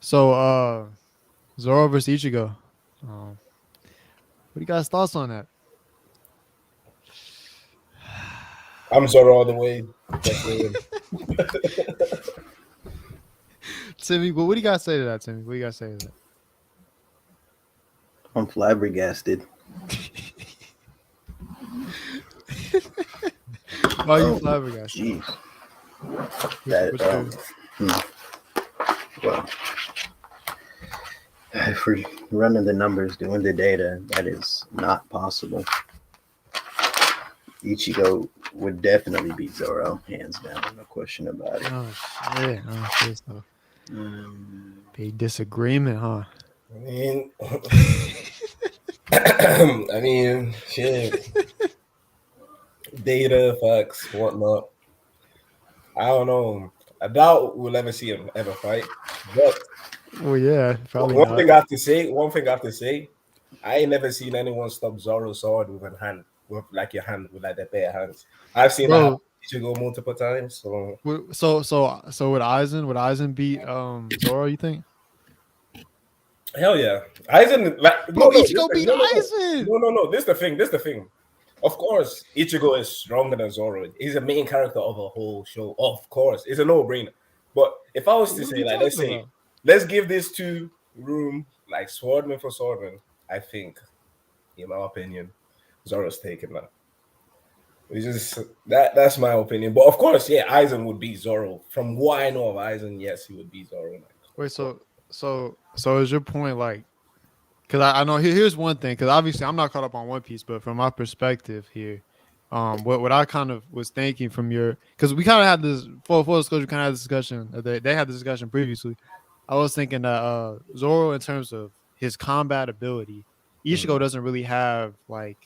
So, Zorro versus Ichigo. What do you guys' thoughts on that? I'm Zorro all the way. Just saying. Timmy, what do you guys say to that, Timmy? What do you guys say to that? I'm flabbergasted. Why are you Oh, flabbergasted? jeez. What's, That what's your well, if we're running the numbers, doing the data, that is not possible. Ichigo would definitely beat Zoro, hands down, no question about it. Oh shit! Oh shit! So Mm, big disagreement, huh? I mean, I mean, shit, data, facts, whatnot. I don't know. I doubt we'll ever see him ever fight. But Well, yeah, probably one not. thing I have to say, I ain't never seen anyone stop Zoro's sword with a hand, with like your hand, with like their bare hands. I've seen that happen Bro. to go multiple times. So So would Aizen beat Zoro? You think? hell yeah, Aizen like Bro, no, Ichigo beat Aizen. no. This the thing. This the thing. Of course, Ichigo is stronger than Zoro. He's a main character of a whole show. Of course, it's a no-brainer. But if I was to What are say, we like, talking about? let's give this two room like swordman for swordman. I think, in my opinion, Zoro's taking that. It's just that's my opinion. But of course, yeah, Aizen would beat Zoro. From what I know of Aizen, yes, he would beat Zoro. Like, Wait, of course. so is your point like? Because I know here's one thing. Because obviously I'm not caught up on One Piece, but from my perspective here, what I kind of was thinking from your, because we kind of had this full disclosure, kind of had this discussion. They had this discussion previously. I was thinking that Zoro, in terms of his combat ability, Ichigo Mhm. doesn't really have like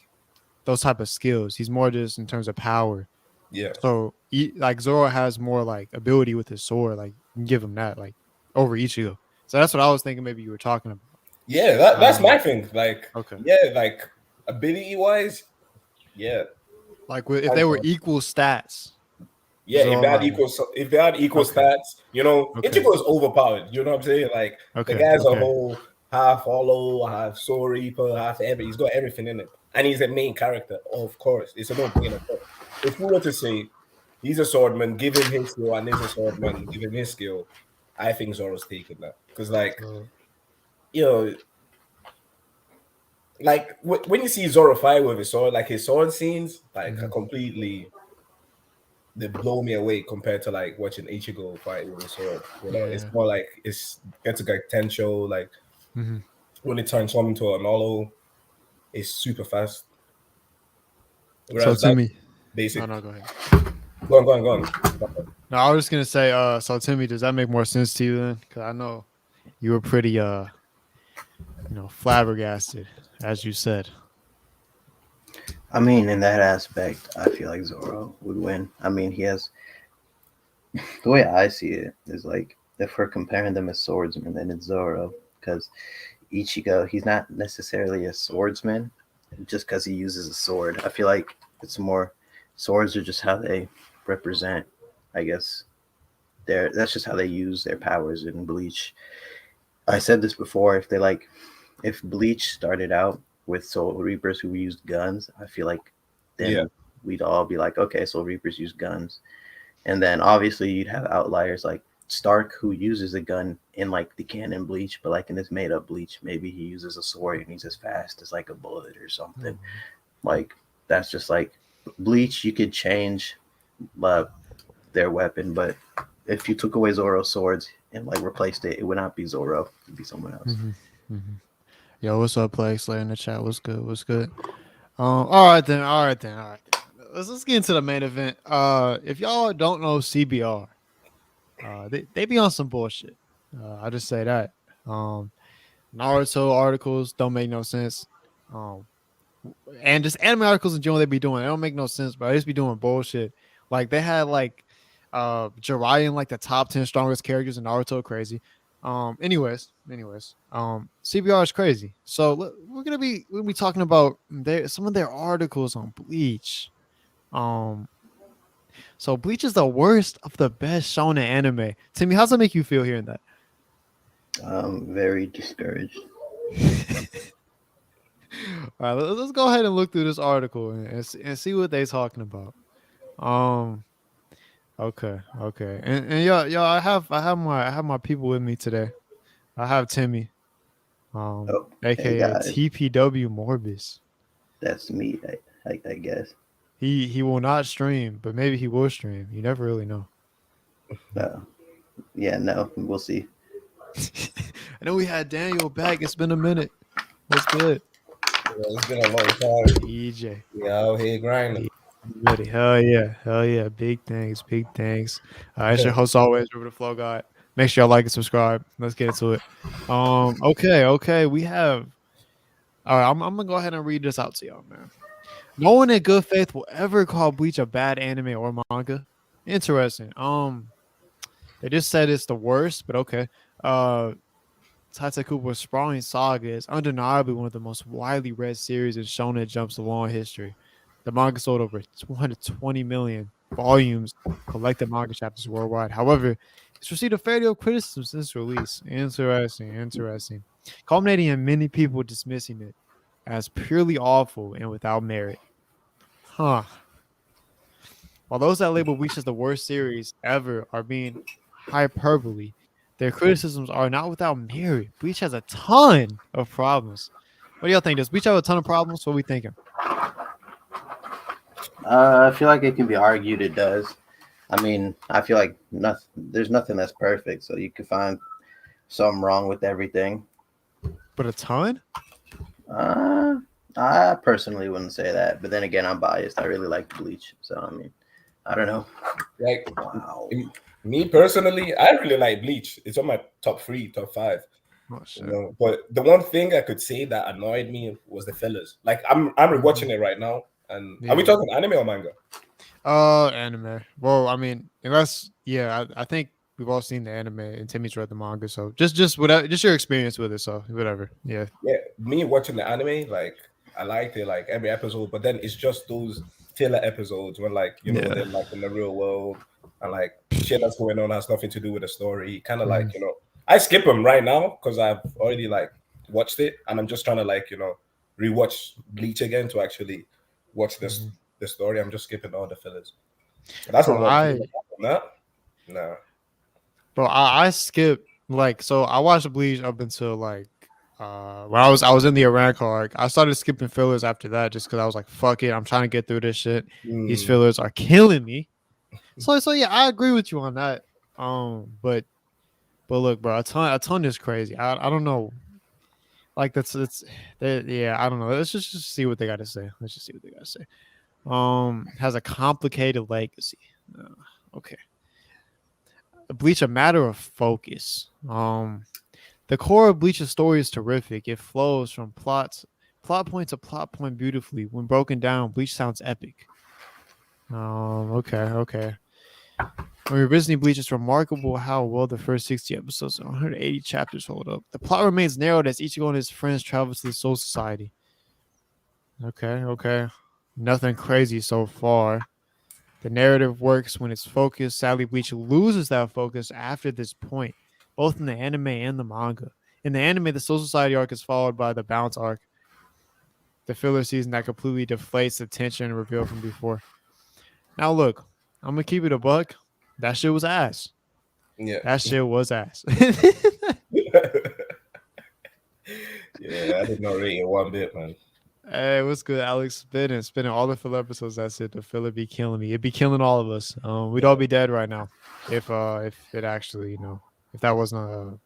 those type of skills. He's more just in terms of power. Yeah, So like Zoro has more like ability with his sword. Like you can give him that like over Ichigo. So that's what I was thinking. Maybe you were talking about. yeah, that's my thing. Like, Okay. yeah, like ability wise, yeah, Like if hands they were down. equal stats, Yeah, Zoro might have. if they had equal Okay. stats, Okay. Ichigo is overpowered. You know what I'm saying? Like the Okay. guy's a Okay. whole half hollow, half soul reaper, half every. He's got everything in him, and he's a main character. Of course, it's a no-brainer. But if we were to say he's a swordman, give him his skill, and he's a swordman, give him his skill, I think Zoro's taking that because, like, So you know, like when you see Zoro fight with his sword, like his sword scenes, like are mhm. completely they blow me away compared to like watching Ichigo fight with a sword. It's Yeah. more like it's gets like potential. Like Hmm. when it turns one into an hollow, it's super fast. So Whereas that's Timmy. Oh basic. no, go ahead. Go on. No, I was just gonna say. So Timmy, does that make more sense to you then? Because I know you were pretty flabbergasted, as you said. I mean, in that aspect, I feel like Zoro would win. I mean, he has the way I see it is like if we're comparing them as swordsmen, then it's Zoro because Ichigo, he's not necessarily a swordsman just because he uses a sword. I feel like it's more swords are just how they represent, I guess. That's just how they use their powers in Bleach. I said this before. If Bleach started out with Soul Reapers who used guns, I feel like Yeah, then we'd all be like, okay, Soul Reapers use guns, and then obviously you'd have outliers like Stark who uses a gun in like the canon Bleach, but like in this made up Bleach, maybe he uses a sword and he's as fast as like a bullet or something. Mhm. Like that's just like Bleach. You could change uh, their weapon, but if you took away Zoro's swords and like replaced it, it would not be Zoro. It'd be someone else. Mhm. Mhm. Yo, what's up, Plague Slayer in the chat? What's good? What's good? All right then. All right then. All right. Then. Let's get into the main event. If y'all don't know CBR, they be on some bullshit. I just say that. Um, Naruto articles don't make no sense. Um, and just anime articles in general they be doing. They don't make no sense, but they just be doing bullshit. Like they had like Jiraiya in like the top 10 strongest characters in Naruto, crazy. CBR is crazy. So we're gonna be talking about some of their articles on Bleach. Um, so Bleach is the worst of the best shonen anime. Timmy, how's that make you feel hearing that? Very discouraged. All right, let's go ahead and look through this article and see what they're talking about. Um, okay, and yo, I have my people with me today. I have Timmy, Oh, hey aka guys, TPW Morbis. that's me. I guess. He will not stream, but maybe he will stream. You never really know. Uh, yeah, no, we'll see. I know we had Daniel back. It's been a minute. What's good, It's been a long time. EJ? We out here grinding. Ready? Hell yeah! Big thanks, big thanks. It's your host always, River the Flow God. Make sure y'all like and subscribe. Let's get into it. Okay. We have. All right, I'm gonna go ahead and read this out to y'all, man. No one in good faith will ever call Bleach a bad anime or manga. Interesting. They just said it's the worst, but okay. Tatakuba's sprawling saga is undeniably one of the most widely read series in Shonen Jump's long history. The manga sold over 220 million volumes, collected manga chapters worldwide. However, it's received a fair deal of criticism since release. Interesting. Culminating in many people dismissing it as purely awful and without merit. Huh. While those that label Bleach as the worst series ever are being hyperbole, their criticisms are not without merit. Bleach has a ton of problems. What do y'all think? Does Bleach have a ton of problems? What are we thinking? I feel like it can be argued it does. I mean, I feel like there's nothing that's perfect, so you could find something wrong with everything. But a ton? I personally wouldn't say that, but then again, I'm biased. I really like Bleach, so I mean, I don't know. Like Wow. me personally, I really like Bleach. It's on my top 3, top 5. Oh, shit. You know, but the one thing I could say that annoyed me was the fillers. Like I'm rewatching it right now. And are we Yeah. talking anime or manga? Anime. Well, I mean, unless I think we've all seen the anime and Timmy's read the manga, so just whatever, just your experience with it. So whatever. Yeah. Yeah, me watching the anime, like I liked it, like every episode, but then it's just those filler episodes when, like, you know, Yeah. they're like in the real world and like shit that's going on has nothing to do with the story. Kind of like, you know, I skip them right now because I've already like watched it and I'm just trying to, like, you know, rewatch Bleach again to actually watch this the story. I'm just skipping all the fillers. But that's Bro, another thing. Nah. I skip like so I watched Bleach up until like when I was in the Aranco arc. I started skipping fillers after that just because I was like, fuck it, I'm trying to get through this shit. These fillers are killing me. So yeah, I agree with you on that. But look, bro, a ton is crazy. I don't know. Like yeah, I don't know. Let's just see what they got to say. Let's just see what they got to say. Has a complicated legacy. Okay. Bleach, a matter of focus. The core of Bleach's story is terrific. It flows from plot point to plot point beautifully. When broken down, Bleach sounds epic. Okay. When revisiting Bleach, it's remarkable how well the first 60 episodes and 180 chapters hold up. The plot remains narrowed as Ichigo and his friends travel to the Soul Society. Okay. Nothing crazy so far. The narrative works when it's focused. Sadly, Bleach loses that focus after this point, both in the anime and the manga. In the anime, the Soul Society arc is followed by the Bounce arc, the filler season that completely deflates the tension and reveal from before. Now, look, I'm going to keep it a buck. That shit was ass. Yeah. That shit was ass. Yeah, I did not rate it one bit, man. Hey, what's good, Alex? Spinning all the filler episodes. That's it. The filler be killing me. It'd be killing all of us. We'd all be dead right now if it actually, you know, if that wasn't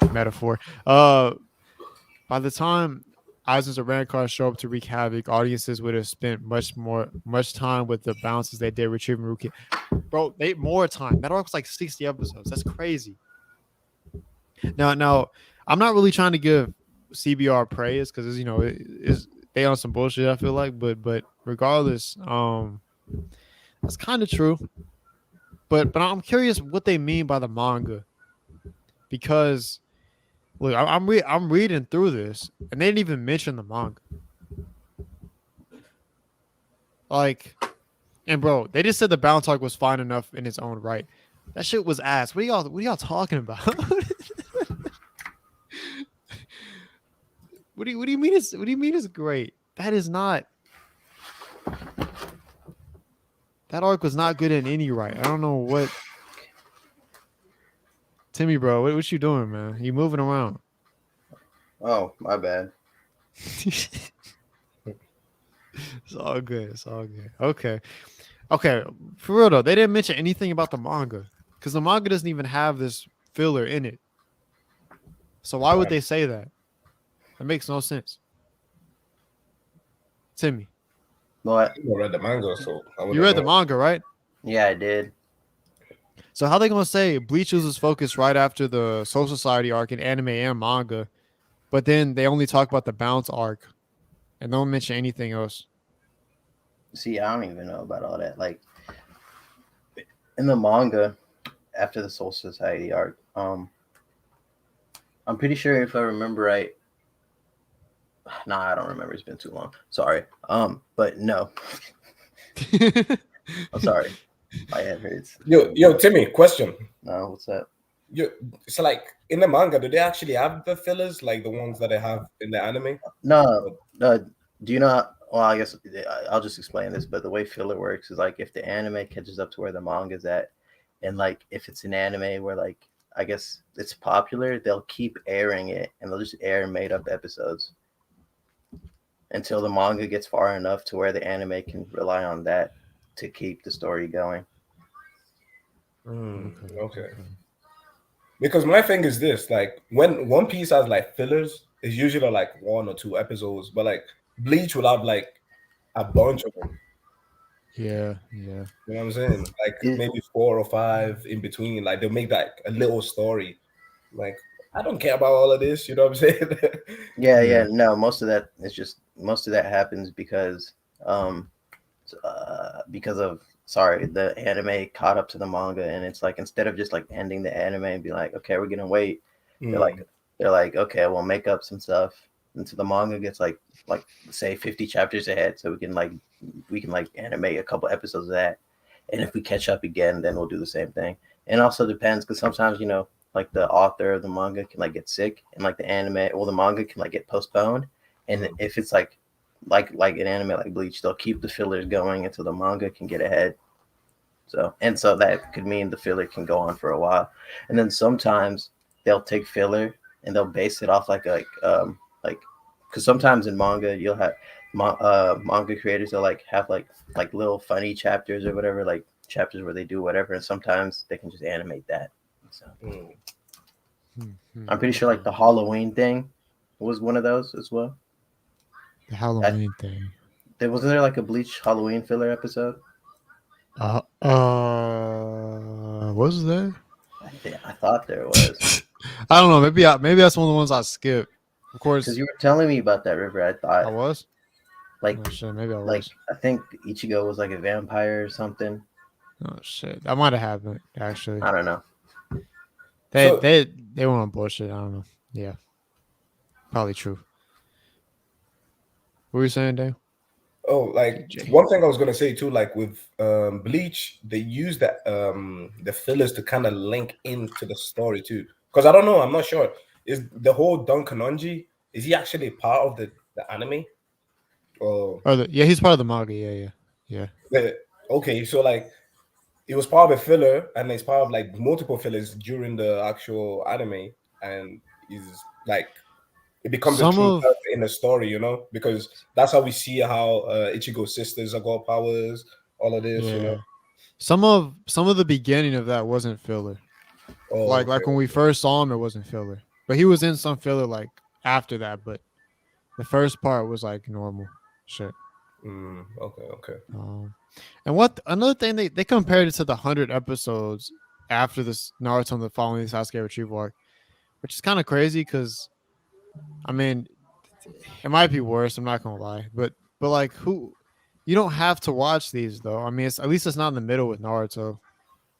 a metaphor. By the time Aizen's and Rancars show up to wreak havoc, audiences would have spent much time with the bounces they did retrieving Rookie. Bro, more time. That arc was like 60 episodes. That's crazy. Now, I'm not really trying to give CBR praise because, you know, they on some bullshit, I feel like, but regardless, that's kind of true. But I'm curious what they mean by the manga, because look, I'm reading through this and they didn't even mention the manga. Like, and bro, they just said the bounce arc was fine enough in its own right. That shit was ass. What are y'all talking about? What do you mean? What do you mean? It's great. That is not. That arc was not good in any right. I don't know what. Timmy, bro, what you doing, man? You moving around? Oh, my bad. It's all good. It's all good. Okay. Okay. For real though, they didn't mention anything about the manga because the manga doesn't even have this filler in it. So why would they say that? That makes no sense. Timmy, What? I read the manga, so I you wouldn't read the know. manga, right? Yeah, I did. So how they gonna say Bleach loses focus right after the Soul Society arc in anime and manga, but then they only talk about the bounce arc and don't mention anything else? See, I don't even know about all that. Like in the manga, after the Soul Society arc, I'm pretty sure if I remember right. Nah, I don't remember. It's been too long. Sorry. But no, I'm sorry. My head hurts. Yo, Timmy, question. No, what's that? So like in the manga, do they actually have the fillers like the ones that they have in the anime? No, no. Do you not? Well, I guess I'll just explain this. But the way filler works is like if the anime catches up to where the manga's at, and like if it's an anime where like I guess it's popular, they'll keep airing it, and they'll just air made up episodes until the manga gets far enough to where the anime can rely on that to keep the story going. Okay. Because my thing is this: like when One Piece has like fillers, it's usually like 1 or 2 episodes, but like Bleach will have like a bunch of them. Yeah. You know what I'm saying? Like Yeah. maybe 4 or 5 in between. Like they'll make like a little story. Like I don't care about all of this. You know what I'm saying? Yeah. No, most of that happens because of the anime caught up to the manga, and it's like instead of just like ending the anime and be like, okay, we're gonna wait. They're like, okay, we'll make up some stuff until the manga gets like say 50 chapters ahead, so we can animate a couple episodes of that, and if we catch up again, then we'll do the same thing. And also depends because sometimes like the author of the manga can like get sick, and like the manga can like get postponed, and if it's like an anime like Bleach, they'll keep the fillers going until the manga can get ahead. So that could mean the filler can go on for a while, and then sometimes they'll take filler and they'll base it off like because sometimes in manga you'll have manga creators will like have like little funny chapters or whatever, like chapters where they do whatever, and sometimes they can just animate that. So I'm pretty sure like the Halloween thing was one of those as well. The Halloween thing. Wasn't there like a Bleach Halloween filler episode? Was there? I thought there was. I don't know. Maybe that's one of the ones I skipped. Of course, Because you were telling me about that, River. I thought I was. like Oh, shit, maybe I was. like I think Ichigo was like a vampire or something. Oh shit, that might have happened actually. I don't know. They went on bullshit. I don't know. Yeah, probably true. What were you saying, Dave? Oh, like one thing I was gonna say too, like with Bleach, they use the fillers to kind of link into the story too. Because I don't know, I'm not sure. Is the whole Don Kanonji, is he actually part of the anime? Or Yeah, he's part of the manga. Yeah. okay, so like it was part of a filler, and it's part of like multiple fillers during the actual anime, and is like it becomes a Some true of character in the story, because that's how we see how Ichigo's sisters have got powers, all of this, yeah. Some of the beginning of that wasn't filler. Oh, Like when we first saw him, it wasn't filler. But he was in some filler like after that. But the first part was like normal shit. Okay. And another thing they compared it to the 100 episodes after this Naruto and the following Sasuke retrieval arc, which is kind of crazy because I mean it might be worse. I'm not gonna lie, but like who you don't have to watch these though. I mean, at least it's not in the middle with Naruto.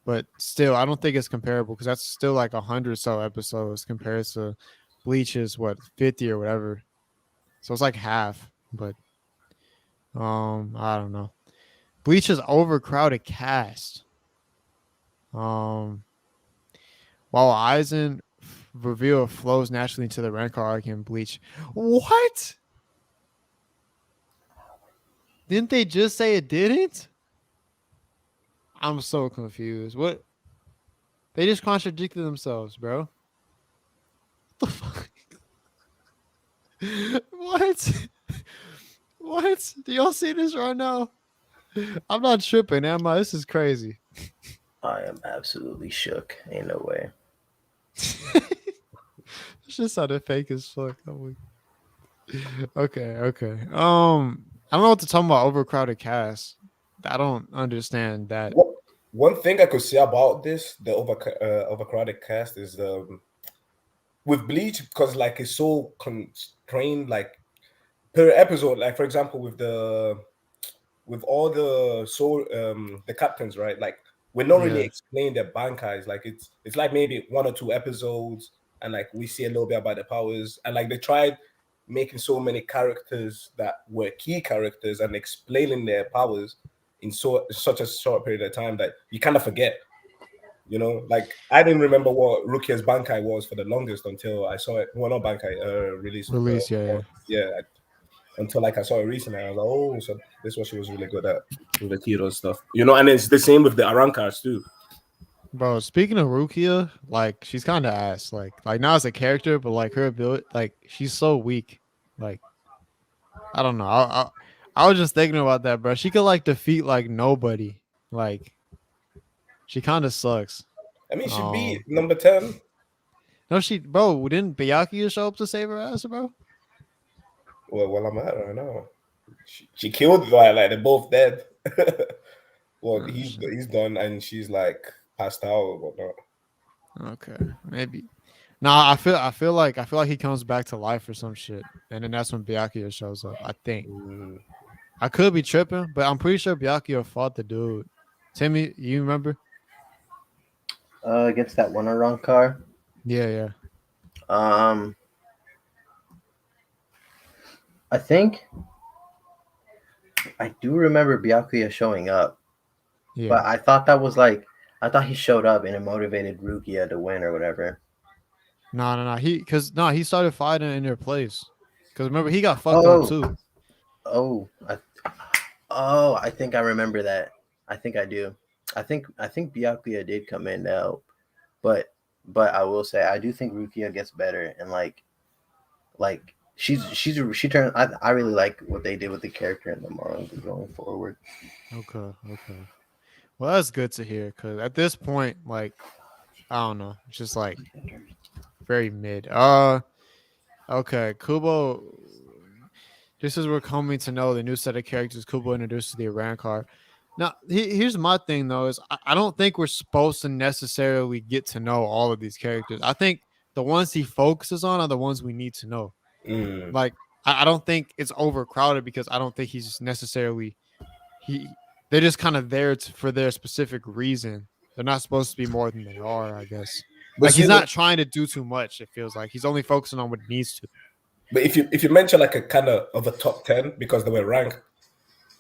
But still, I don't think it's comparable because that's still like 100 so episodes compared to Bleach's 50 or whatever. So it's like half. But I don't know. Bleach's overcrowded cast. While Aizen reveal flows naturally into the Rancor arc in Bleach. What? Didn't they just say it didn't? I'm so confused. What? They just contradicted themselves, bro. What the fuck? What? What? Do y'all see this right now? I'm not tripping, am I? This is crazy. I am absolutely shook. Ain't no way. It's just sounded fake as fuck. Okay, okay. I don't know what to talk about overcrowded cast. I don't understand that. What one thing I could say about this, the overcrowded cast, is with Bleach, because like it's so constrained, like per episode. Like for example, with all the captains, right? Like we're not really Yeah, explained their bankais. Like it's like maybe 1 or 2 episodes, and like we see a little bit about their powers, and like they tried making so many characters that were key characters and explaining their powers in such a short period of time that you kind of forget. You know, like I didn't remember what Rukia's Bankai was for the longest until I saw it. Well, not Bankai, release. release. Yeah, yeah. Yeah, until like I saw it recently. I was like, oh, so this is what she was really good at with the Kiro stuff. You know, and it's the same with the Arancars too. Bro, speaking of Rukia, like she's kind of ass. Like not as a character, but like her ability, like she's so weak. Like I don't know. I was just thinking about that, bro. She could like defeat like nobody. Like she kind of sucks. I mean, she Um, beat number 10. no, bro, didn't Byakuya show up to save her ass, bro? Well, I'm at her now. She killed like they're both dead. Well, Oh, shit. he's done, and she's like passed out or whatnot. Okay, maybe. Nah, I feel like he comes back to life or some shit, and then that's when Byakuya shows up. I think Mm. I could be tripping, but I'm pretty sure Byakuya fought the dude. Timmy, you remember? Against that one around car. Yeah, yeah, Um, I think I do remember Byakuya showing up, yeah. but I thought that was like I thought he showed up and it motivated Rukia to win or whatever. No. He started fighting in their place. Cause remember he got fucked up Oh, too. oh, I think I remember that. I think I do. I think Byakuya did come in to help, but I will say I do think Rukia gets better and like she turned. I really like what they did with the character in the manga going forward. Okay, okay. Well, that's good to hear. Cause at this point, like I don't know, it's just like very mid. Okay, Kubo. Just as we're coming to know the new set of characters Kubo introduced to the Rancor. Now, here's my thing though: is I don't think we're supposed to necessarily get to know all of these characters. I think the ones he focuses on are the ones we need to know. Mm. Like, I don't think it's overcrowded because I don't think he's necessarily he. They're just kind of there for their specific reason. They're not supposed to be more than they are, I guess. But Like see, he's not trying to do too much. It feels like he's only focusing on what he needs to. but if you mention like a kind of a top 10 because they were ranked,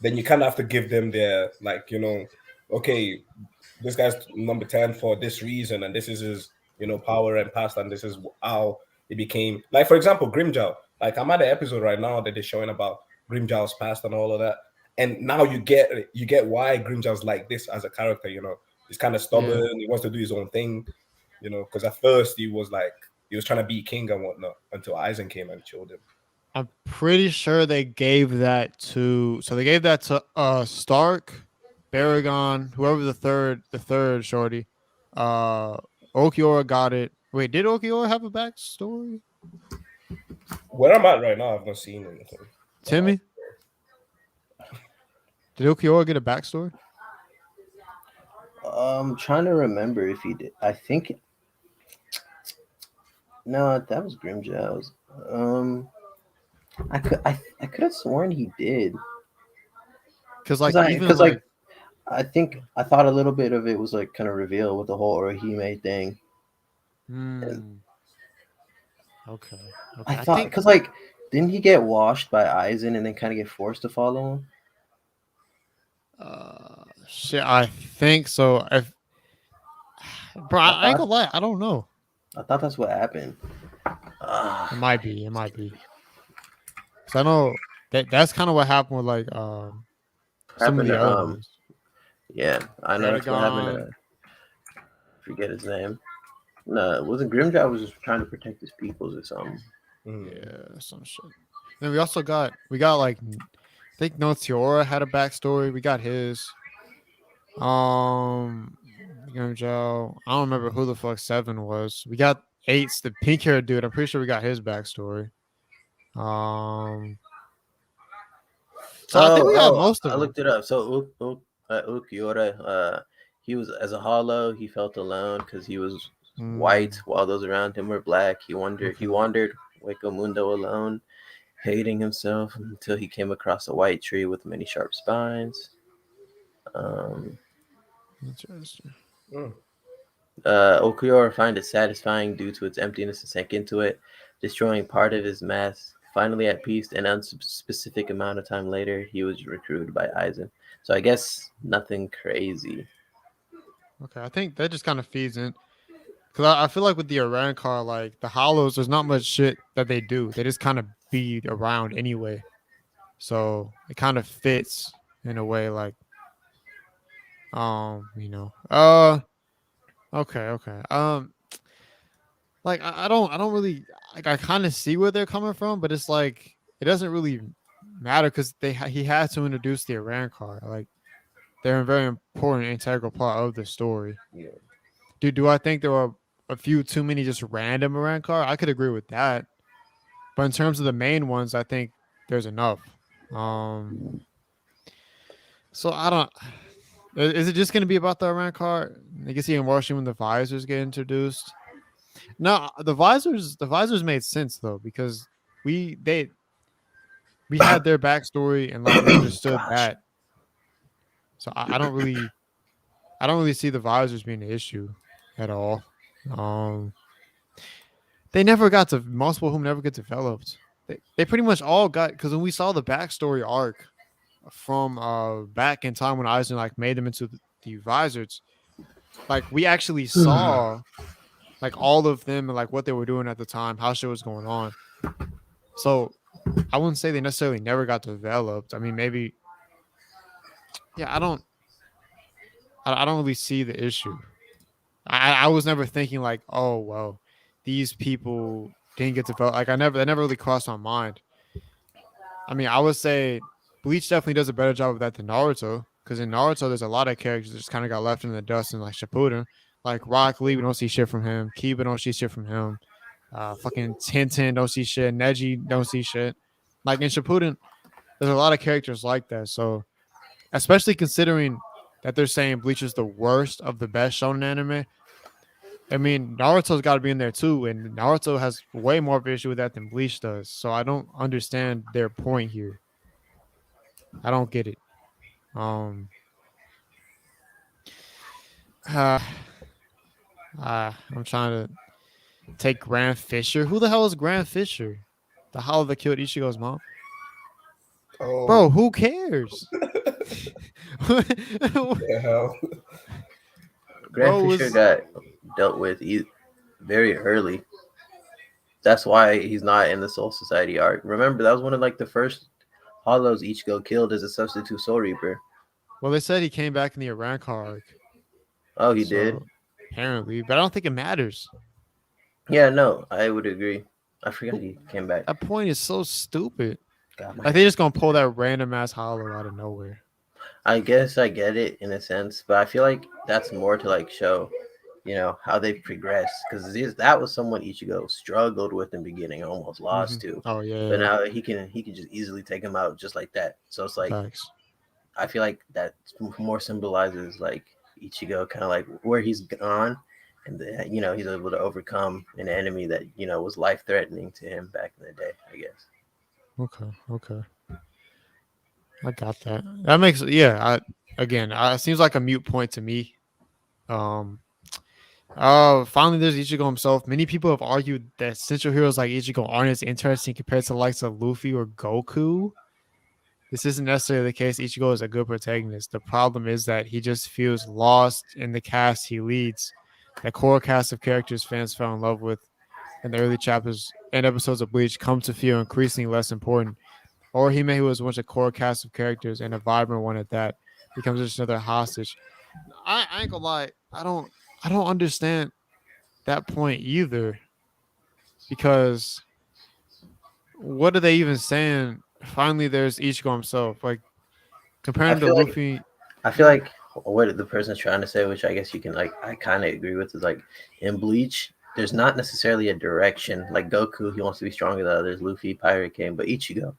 then you kind of have to give them their like okay, this guy's number 10 for this reason, and this is his power and past, and this is how it became. Like for example, Grimjow. Like I'm at an episode right now that they're showing about Grimjow's past and all of that, and now you get why Grimjow's like this as a character. He's kind of Yeah. stubborn. He wants to do his own thing. Because at first he was trying to be king and whatnot until Aizen came and killed him. I'm pretty sure they gave that to Stark, Baragon, whoever the third shorty. Uh Okiora got it. Wait, did Okiora have a backstory? Where I'm at right now, I've not seen anything. Timmy? Did Okiora get a backstory? Trying to remember if he did. I think no, that was Grimjow's. I could have sworn he did. Because like Because I think I thought a little bit of it was like kind of revealed with the whole Orihime thing. Okay. I I thought think because like didn't he get washed by Aizen and then kind of get forced to follow him? shit, I think so. Bro, I ain't gonna lie, I don't know. I thought that's what happened. It might be. It might be. So I know that's kind of what happened with like some of Happened the to other ones. yeah, I know that's what happened Radagon. to forget his name. No, it wasn't Grimjaw was just trying to protect his peoples or something. Yeah, some shit. Then we got like I think No Tiora had a backstory. We got his. Joe. I don't remember who the fuck 7 was. We got 8's the pink haired dude. I'm pretty sure we got his backstory. So I think we got most I of them. looked it up. So Ukiura, he was as a hollow. He felt alone because he was white, while those around him were black. He wandered Hueco Mundo alone, hating himself until he came across a white tree with many sharp spines. Interesting. Okuyor found it satisfying due to its emptiness and sank into it, destroying part of his mass. Finally at peace, an unspecific amount of time later, he was recruited by Aizen. So I guess nothing crazy. Okay, I think that just kind of feeds in. Because I feel like with the Iran car, like the hollows, there's not much shit that they do. They just kind of be around anyway. So it kind of fits in a way like you know. Okay. Like I don't really like I kind of see where they're coming from, but it's like it doesn't really matter because he had to introduce the Iran car. Like they're a very important integral part of the story. Yeah. Do I think there were a few too many just random Iran car? I could agree with that. But in terms of the main ones, I think there's enough. So I don't. Is it just going to be about the Iran car? I guess even watching when the visors get introduced. No, the visors made sense though because we they we had their backstory and like we understood that. So I don't really see the visors being an issue at all. Um, they never got to multiple whom never get developed. They pretty much all got because when we saw the backstory arc from back in time when Eisner like made them into the visors, like we actually saw like all of them and like what they were doing at the time, how shit was going on. So I wouldn't say they necessarily never got developed. I mean, maybe, yeah. I don't really see the issue. I was never thinking like, oh well, these people didn't get developed. Like that never really crossed my mind. I mean, I would say Bleach definitely does a better job of that than Naruto. Because in Naruto, there's a lot of characters that just kind of got left in the dust in like Shippuden. Like Rock Lee, we don't see shit from him. Kiba don't see shit from him. Fucking Tintin don't see shit. Neji don't see shit. Like in Shippuden, there's a lot of characters like that. So, especially considering that they're saying Bleach is the worst of the best shonen anime. I mean, Naruto's got to be in there too, and Naruto has way more of an issue with that than Bleach does. So I don't understand their point here. I don't get it. Um, uh, I'm trying to take Grand Fisher. Who the hell is Grand Fisher? The hollow that killed Ichigo's mom? Oh, Bro, who cares? the hell? Grand Fisher was got dealt with very early. That's why he's not in the Soul Society arc. Remember, that was one of like the first Hollows Ichigo killed as a substitute Soul Reaper. well, they said he came back in the Arancar arc. Oh, he So, did? apparently, but I don't think it matters. Yeah, no, I would agree. I forgot he came back. That point is so stupid. God, Like they just gonna pull that random ass hollow out of nowhere. I guess I get it in a sense, but I feel like that's more to like show, how they've progressed. Because that was someone Ichigo struggled with in the beginning, almost lost to. Oh yeah. But now he can just easily take him out just like that. So it's like Facts. I feel like that more symbolizes like Ichigo kind of like where he's gone, and he's able to overcome an enemy that was life threatening to him back in the day. I guess. Okay. I got that. That makes it seems like a mute point to me. Finally there's Ichigo himself. Many people have argued that central heroes like Ichigo aren't as interesting compared to the likes of Luffy or Goku. This isn't necessarily the case. Ichigo is a good protagonist. The problem is that he just feels lost in the cast he leads. that core cast of characters fans fell in love with in the early chapters and episodes of Bleach come to feel increasingly less important. Orihime, who was once a core cast of characters and a vibrant one at that, becomes just another hostage. I ain't gonna lie, I don't understand that point either because what are they even saying? Finally, there's Ichigo himself. Like I comparing to feel like Luffy. I feel like what the person's trying to say, which I guess you can like, I kind of agree with, is like in Bleach, there's not necessarily a direction. Like Goku, he wants to be stronger than others. Luffy, Pirate King, but Ichigo,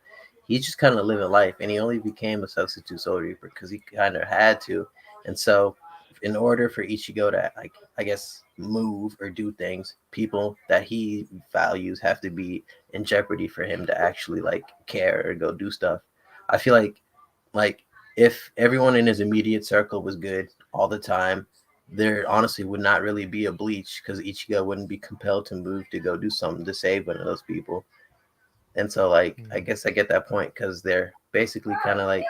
he's just kind of living life, and he only became a substitute Soul Reaper because he kind of had to. And so, in order for Ichigo to like, I guess, move or do things, people that he values have to be in jeopardy for him to actually like care or go do stuff. I feel like if everyone in his immediate circle was good all the time, there honestly would not really be a Bleach because Ichigo wouldn't be compelled to move to go do something to save one of those people. And so, like, I guess I get that point because they're basically kind of like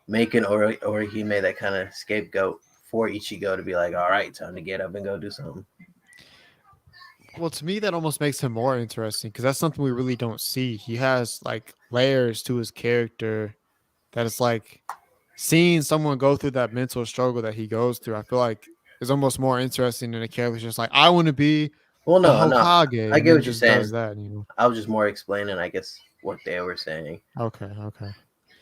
making Orihime that kind of scapegoat for Ichigo to be like, all right, time to get up and go do something. Well, to me, that almost makes him more interesting because that's something we really don't see. He has like layers to his character that it's like seeing someone go through that mental struggle that he goes through. I feel like is almost more interesting than a character just like I want to be Well, the no, Hokage I and get then what you're just does saying. that. You know. I was just more explaining, I guess, what they were saying. Okay. Okay.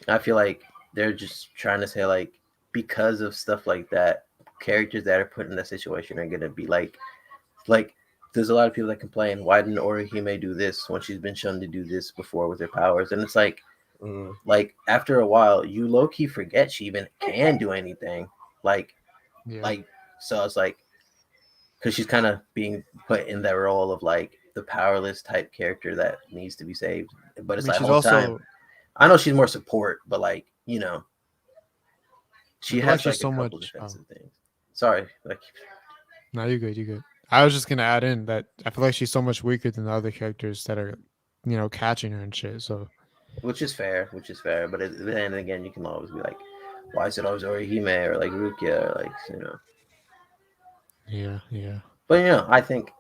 I feel like they're just trying to say like because of stuff like that, characters that are put in that situation are gonna be like there's a lot of people that complain, why didn't Orihime do this when she's been shown to do this before with her powers? And it's like after a while, you low key forget she even can do anything. Like Yeah. like so it's like because she's kind of being put in that role of like the powerless type character that needs to be saved. But I it's mean, like she's whole time. also. I know she's more support, but like, I she feel like has she's like a so couple much. Oh, defensive things. Sorry, like no, you're good. You're good. I was just gonna add in that I feel like she's so much weaker than the other characters that are, catching her and shit. So which is fair. But then again, you can always be like, why is it always Orihime or like Rukia or like. yeah, yeah. But I think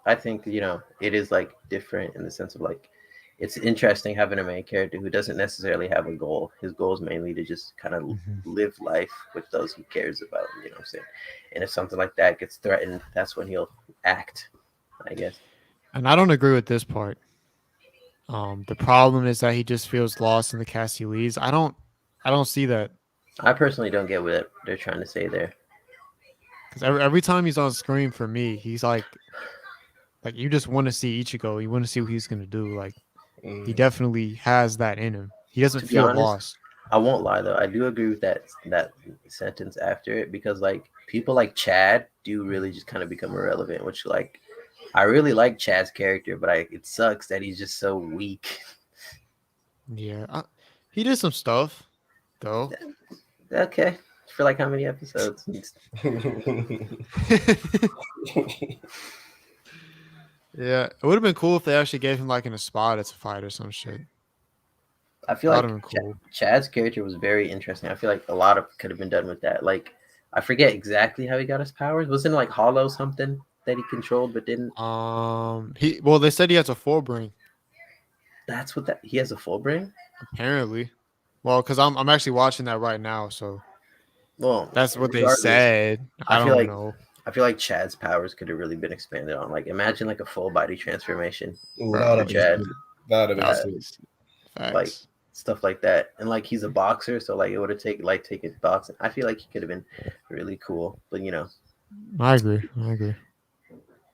it is like different in the sense of like it's interesting having a main character who doesn't necessarily have a goal. His goal is mainly to just kind of Mhm. live life with those he cares about. You know what I'm saying? And if something like that gets threatened, that's when he'll act, I guess. And I don't agree with this part. The problem is that he just feels lost in the cast he leads. I don't see that I personally don't get what they're trying to say there. because every time he's on screen for me, he's like you just want to see Ichigo. You want to see what he's gonna do. Like he Mm. definitely has that in him. He doesn't To be feel honest, lost. I won't lie though. I do agree with that sentence after it because like people like Chad do really just kind of become irrelevant, which like I really like Chad's character, but it sucks that he's just so weak. Yeah, he did some stuff though. Okay, for like how many episodes? Yeah, it would have been cool if they actually gave him like in a spot as a fight or some shit. I feel That would like have been cool. Chad's character was very interesting. I feel like a lot of could have been done with that. Like I forget exactly how he got his powers. Wasn't it like Hollow something that he controlled but didn't? They said he has a full brain That's what that he has a full brain. apparently. Well, because I'm actually watching that right now, so Well, that's what they regardless, said. I I feel don't like know, I feel like Chad's powers could have really been expanded on. Like imagine like a full body transformation Ooh, that would bro. for have been Chad, sweet. That would have been That uh, sweet. was like facts. stuff like that. And like he's a boxer, so like it would have taken boxing. I feel like he could have been really cool, but I agree. I agree.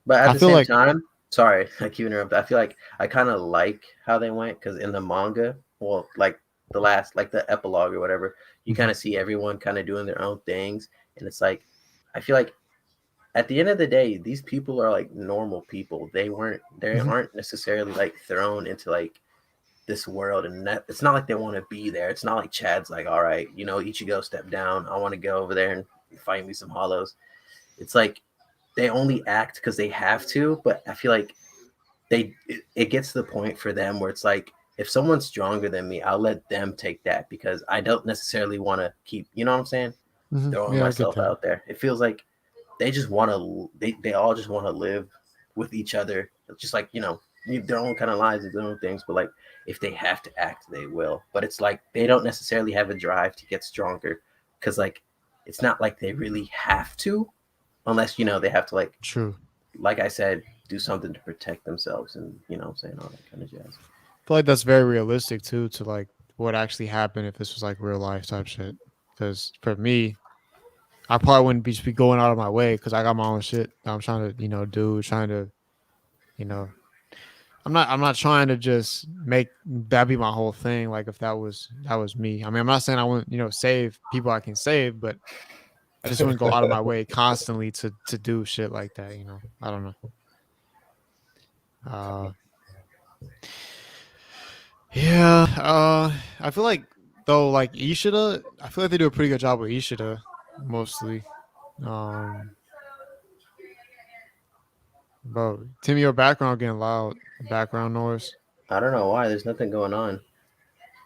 But at I the feel same like time, sorry, I keep interrupting. I feel like I kind of like how they went because in the manga, well, like like the epilogue or whatever, you kind Mhm. of see everyone kind of doing their own things, and it's like I feel like at the end of the day, these people are like normal people. They Mhm. aren't necessarily like thrown into like this world, and that it's not like they want to be there. It's not like Chad's like, all right, Ichigo, step down. I want to go over there and find me some hollows. It's like they only act because they have to, but I feel like it gets to the point for them where it's like if someone's stronger than me, I'll let them take that because I don't necessarily want to keep, you know what I'm saying? Mhm. Throwing Yeah, I get myself that. out there. It feels like they just want to they all just want to live with each other, just like live their own kind of lives and their own things. But like if they have to act, they will. But it's like they don't necessarily have a drive to get stronger because like it's not like they really have to, unless they have to True. like I said, do something to protect themselves and saying all that kind of jazz. I feel like that's very realistic too to like what actually happened if this was like real life type shit. Because for me, I probably wouldn't be going out of my way because I got my own shit that I'm trying to do, trying to you know I'm not trying to just make that be my whole thing. Like if that was me. I mean, I'm not saying I wouldn't save people I can save, but I just wouldn't go out of my way constantly to do shit like that. I don't know. Uh, yeah. I feel like though, like Ishida, I feel like they do a pretty good job with Ishida mostly. Um, bro, Timmy, your background getting loud. Background noise. I don't know why. There's nothing going on.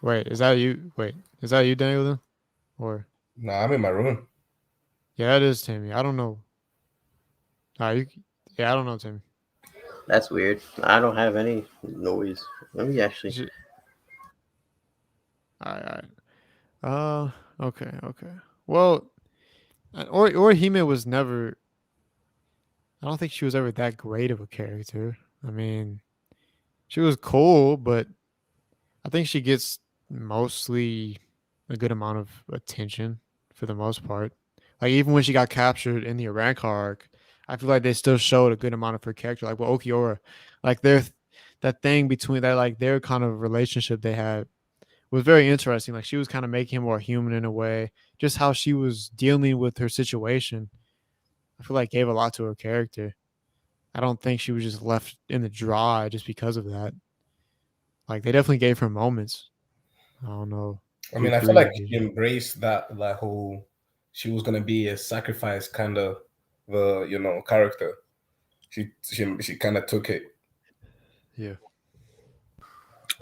Wait, is that you? Wait, is that you, Daniel? Then? Or Nah, I'm in my room. yeah, that is Timmy. I don't know. You, yeah, I don't know, Timmy. That's weird. I don't have any noise. Let me actually. All right, all right. Okay, okay. Well, or Hime was never. I don't think she was ever that great of a character. I mean, she was cool, but I think she gets mostly a good amount of attention for the most part. Like even when she got captured in the Aranka arc, I feel like they still showed a good amount of her character. Like with Okiora, like that thing between that, like their kind of relationship they had was very interesting. Like she was kind of making him more human in a way. Just how she was dealing with her situation, I feel like gave a lot to her character. I don't think she was just left in the dry just because of that. Like they definitely gave her moments. I don't know. I You mean, I feel agree? like she embraced that whole she was gonna be a sacrifice kind of the character. She kind of took it. Yeah.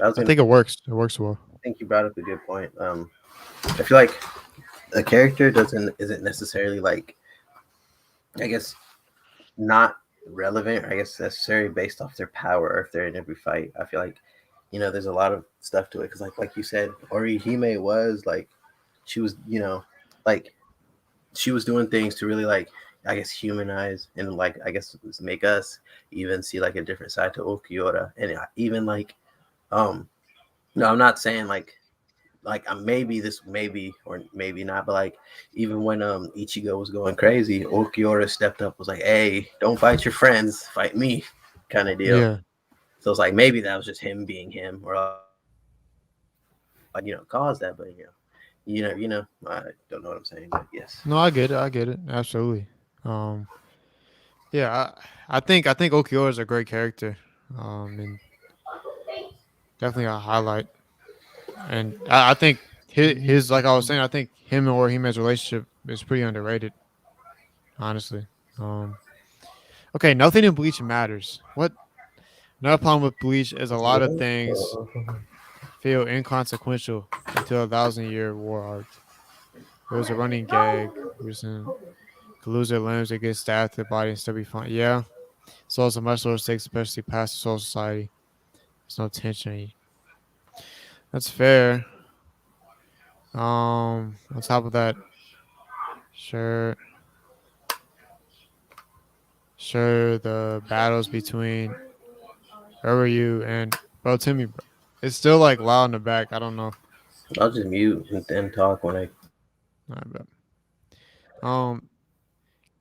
I think it works. It works well. I think you brought up a good point. I feel like a character isn't necessarily like, I guess, not relevant, or I guess necessary based off their power or if they're in every fight. I feel like, there's a lot of stuff to it because like you said, Orihime was like, she was, like she was doing things to really like, I guess, humanize and like, I guess, make us even see like a different side to Okiura. And even like, no, I'm not saying like maybe or maybe not, but like even when Ichigo was going crazy, Okiura stepped up, was like, hey, don't fight your friends, fight me, kind of deal. Yeah. So it's like maybe that was just him being him, or like caused that, but I don't know what I'm saying, but yes. No, I get it. I get it. Absolutely. Yeah, I think Okiora is a great character. And definitely a highlight. And I think his like I was saying, I think him and Orihime's relationship is pretty underrated, honestly. Um, okay, nothing in Bleach matters. What? Another problem with Bleach is a lot of things feel inconsequential until 1,000 Year War arc. There was a running gag. Recent could lose their limbs, they get stabbed to the body and still be fine. Yeah. So it's a much lower stakes, especially past the Soul Society. There's no tension. That's fair. On top of that, sure, the battles between Uryu and bro Timmy, bro, it's still like loud in the back. I don't know. I'll just mute and then talk when I. All right, bet.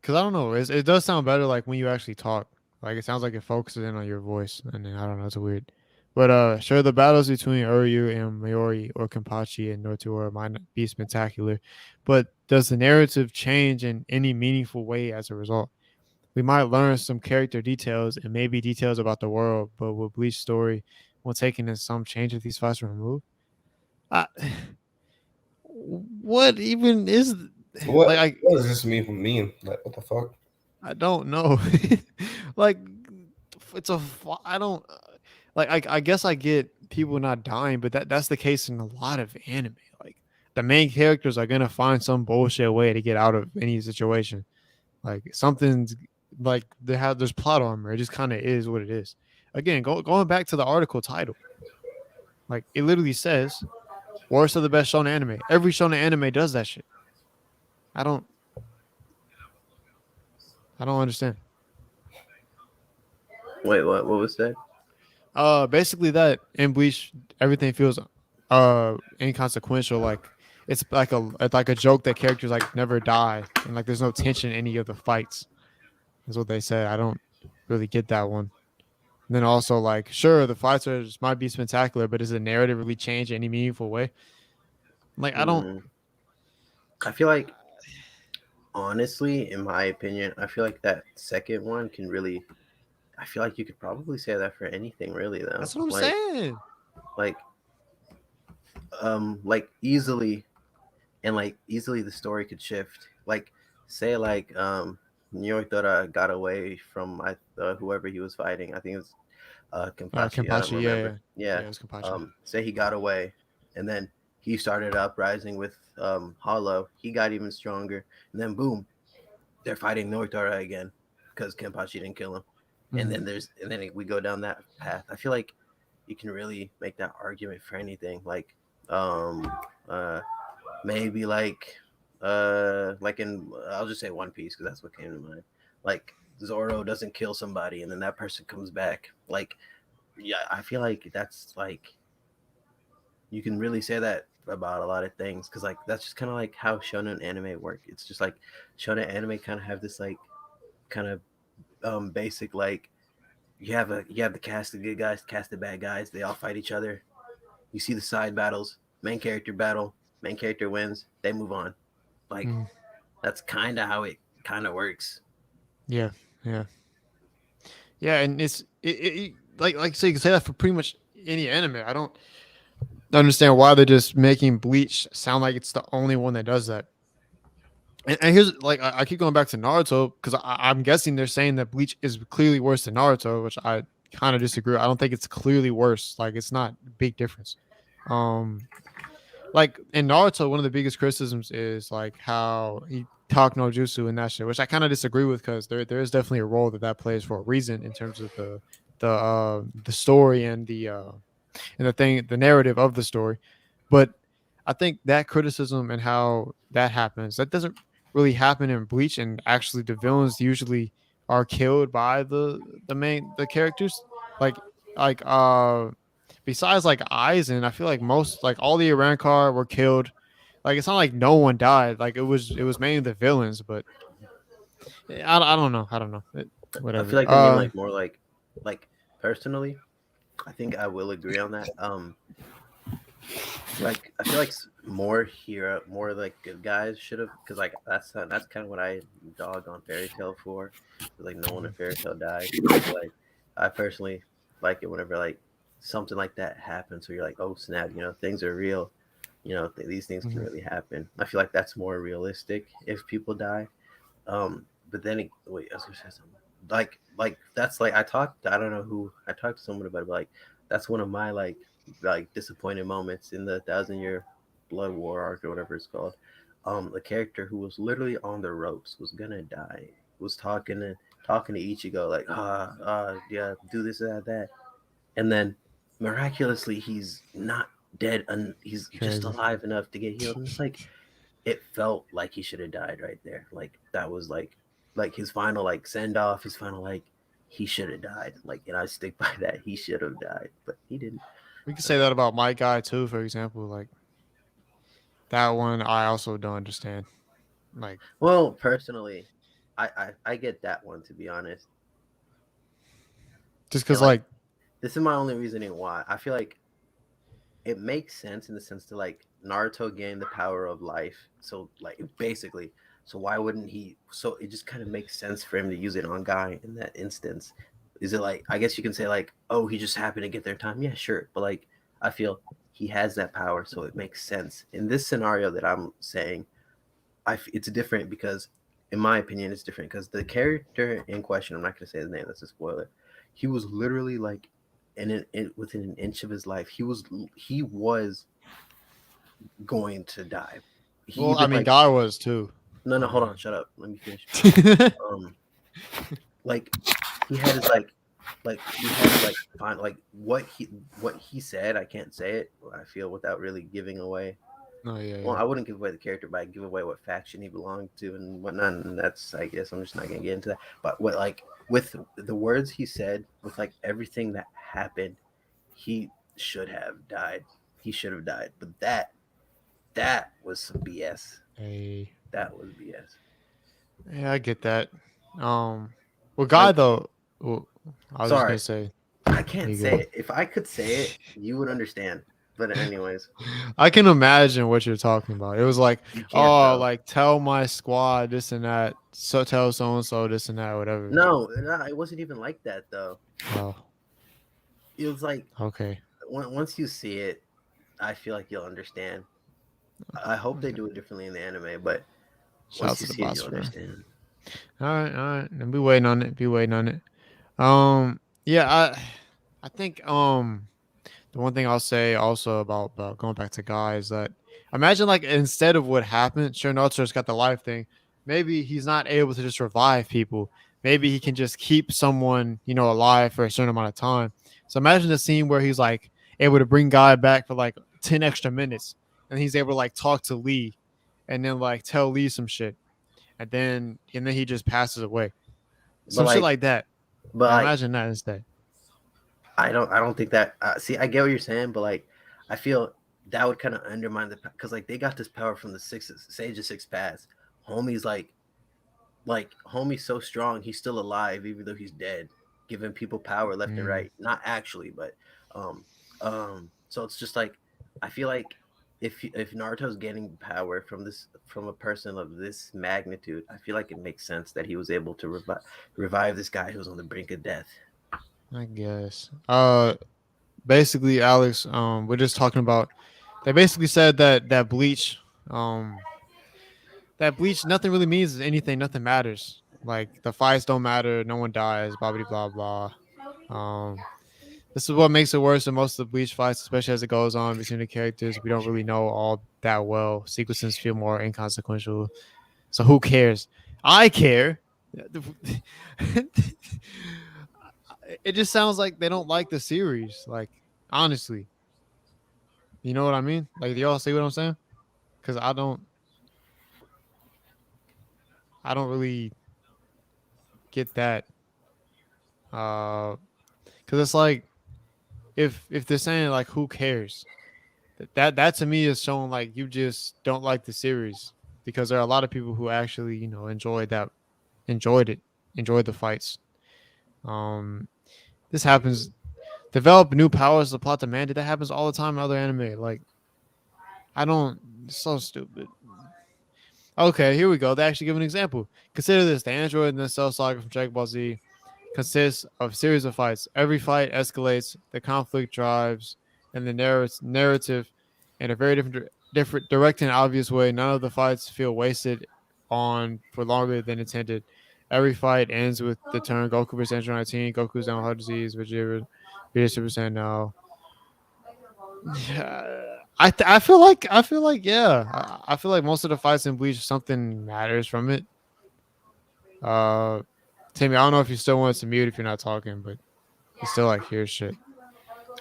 Cause I don't know. It does sound better like when you actually talk. Like it sounds like it focuses in on your voice, and then I don't know. It's weird. But sure, the battles between Uryu and Mayori or Kenpachi and Notora might not be spectacular, but does the narrative change in any meaningful way as a result? We might learn some character details and maybe details about the world, but will Bleach story will taking in some change if these fights are removed? I, what even is What does this mean? Like, what the fuck? I don't know. Like it's I don't like I guess I get people not dying, but that's the case in a lot of anime. Like the main characters are gonna find some bullshit way to get out of any situation. Like something's like there's plot armor. It just kind of is what it is. Again, going back to the article title, like it literally says worst of the best shonen anime. Every shonen anime does that shit. I don't I don't understand. Wait, what? What was that? Basically that in Bleach everything feels inconsequential. Like it's like a joke that characters like never die and like there's no tension in any of the fights. Is what they said. I don't really get that one. And then also like sure the fights might be spectacular, but does the narrative really change in any meaningful way? Like I don't. Mm, I feel like, honestly, in my opinion, I feel like that second one can really. I feel like you could probably say that for anything, really, though. That's what I'm saying. Like, like easily, and like easily, the story could shift. Like, say, like, Nyoitora got away from whoever he was fighting. I think it was Kenpachi. I don't Kenpachi, yeah, remember. yeah, Yeah. yeah. It was Kenpachi. Say he got away, and then he started uprising with Hollow. He got even stronger, and then boom, they're fighting Nyoitora again because Kenpachi didn't kill him. And Mhm. then we go down that path. I feel like you can really make that argument for anything. Like, um, uh, maybe like in I'll just say One Piece because that's what came to mind. Like Zorro doesn't kill somebody and then that person comes back. Like, yeah, I feel like that's like you can really say that about a lot of things because like that's just kind of like how shonen anime work. It's just like shonen anime kind of have this like kind of basic like you have the cast of good guys, cast of bad guys. They all fight each other. You see the side battles, main character battle, main character wins. They move on. Like Mhm. that's kind of how it kind of works. Yeah, yeah, yeah. And like so you can say that for pretty much any anime. I don't understand why they're just making Bleach sound like it's the only one that does that. And here's like I keep going back to Naruto because I'm guessing they're saying that Bleach is clearly worse than Naruto, which I kind of disagree. I don't think it's clearly worse. Like it's not a big difference. Um, like in Naruto, one of the biggest criticisms is like how he talked no jutsu and that shit, which I kind of disagree with because there is definitely a role that plays for a reason in terms of the story and the narrative of the story. But I think that criticism and how that happens that doesn't really happen in Bleach, and actually the villains usually are killed by the characters like like besides like Aizen, I feel like most like all the Arankar were killed. Like it's not like no one died. Like it was mainly the villains, but I don't know. I don't know. I feel Whatever. like they mean like more like personally. I think I will agree on that. Like I feel like more hero, more like good guys should have because like that's kind of what I dog on Fairy Tail for. Like no one in Fairy Tail died. Like I personally like it whenever like something like that happens. So you're like, oh snap, things are real. These things can Mhm. really happen. I feel like that's more realistic if people die. But then wait, I was gonna say something. Like that's like I don't know who I talked to someone about it, but like that's one of my like disappointing moments in the 1,000 Year Blood War arc or whatever it's called. The character who was literally on the ropes was gonna die was talking to Ichigo like yeah, do this that, and then miraculously he's not dead and he's just Crazy. alive enough to get healed. And it's like it felt like he should have died right there. Like that was like his final like send off, his final like he should have died. Like and I stick by that. He should have died, but he didn't. We could say that about my guy too, for example. Like that one, I also don't understand. Like Well, personally, I get that one to be honest. just And because, like like, this is my only reasoning why. I feel like it makes sense in the sense that like Naruto gained the power of life. So like basically, so why wouldn't he? So it just kind of makes sense for him to use it on Guy in that instance. Is it like I guess you can say like, oh, he just happened to get there in time? Yeah, sure. But like I feel he has that power, so it makes sense in this scenario that I'm saying. It's different because, in my opinion, it's different because the character in question, I'm not going to say his name. That's a spoiler. He was literally like, within an inch of his life, he was going to die. He well, I even mean, like Guy was too. No, hold on, shut up. Let me finish. Um, like he had his he had his find what he said. I can't say it. I feel without really giving away. Oh yeah, Well, yeah. I wouldn't give away the character, but I give away what faction he belonged to and whatnot. And that's, I guess, I'm just not gonna get into that. But what with the words he said, with everything that happened, he should have died. He should have died. But that was some BS. Hey, That was BS. yeah, I get that. Well, guy Like, though, well, I was just sorry, gonna say, I can't you say good. it. If I could say it, you would understand. But anyways, I can imagine what you're talking about. It was like, you can't oh, though. like tell my squad this and that. So tell so and so this and that, whatever. No, it wasn't even like that though. Oh, It was like okay. once you see it, I feel like you'll understand. I hope they Okay. do it differently in the anime, but Shout out once to you the see it, boss you'll bro. understand. All right. And be waiting on it. Be waiting on it. Yeah, I think the one thing I'll say also about going back to guys that imagine like instead of what happened, sure Naruto's got the life thing. Maybe he's not able to just revive people. Maybe he can just keep someone, alive for a certain amount of time. So imagine the scene where he's like able to bring Guy back for like 10 extra minutes and he's able to like talk to Lee and then like tell Lee some shit. And then he just passes away. But Some shit like that. but Imagine that instead. I don't think that. See, I get what you're saying, but I feel that would kind of undermine the because they got this power from the Sage of Six Paths. Homie's homie's so strong, he's still alive even though he's dead, giving people power left and Mm. right. Not actually, but um so it's just I feel like if Naruto's getting power from a person of this magnitude, I feel like it makes sense that he was able to revive this guy who was on the brink of death. I guess. Basically, Alex, we're just talking about. They basically said um, that bleach, nothing really means anything. Nothing matters. Like the fights don't matter. No one dies. Blah blah blah blah. This is what makes it worse than most of the bleach fights, especially as it goes on between the characters. We don't really know all that well. Sequences feel more inconsequential. So who cares? I care. It just sounds like they don't like the series. Like honestly, you know what I mean? Like, do y'all see what I'm saying? Because I don't really get that. Because it's like if they're saying like who cares, that to me is showing like you just don't like the series because there are a lot of people who actually enjoyed it, enjoyed the fights. Um, this happens. Develop new powers to plot demanded. That happens all the time in other anime. Like I don't. It's so stupid. Okay, here we go. They actually give an example. Consider this: the android in the Cell Saga from Dragon Ball Z consists of a series of fights. Every fight escalates, the conflict drives, and the narrative in a very different, direct and obvious way. None of the fights feel wasted on for longer than intended. Every fight ends with the turn Goku vs. Android 19, Goku's down with heart disease, Vegeta Super Saiyan now. I feel like yeah. I feel like most of the fights in Bleach something matters from it. Uh Timmy, I don't know if you still want to mute if you're not talking, but you still like hear shit.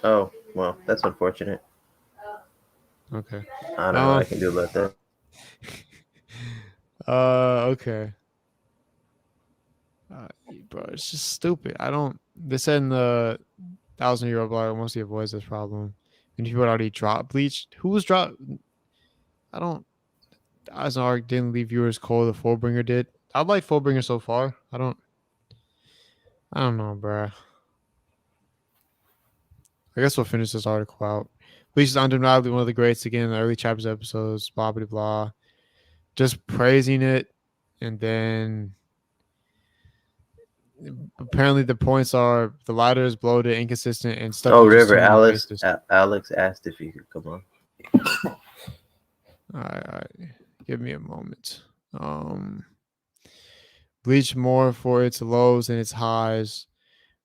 Oh, well, that's unfortunate. Okay. I don't know what Um I can do about that. okay. Uh, bro, it's just stupid. I don't they said in the 1,000-year-old blog mostly avoids this problem. And people already dropped Bleach. Who was dropped? I don't Eisenarg didn't leave viewers cold. The Fullbringer did. I like Fullbringer so far. I don't know, bruh. I guess we'll finish this article out. Bleach is undeniably one of the greats again in the early chapters episodes, blah blah blah. Just praising it, and then apparently the points are the lighter is bloated, inconsistent, and stuff Oh, you just River, too many faces. Alex asked if he could come on. All right. Give me a moment. Bleach more for its lows and its highs.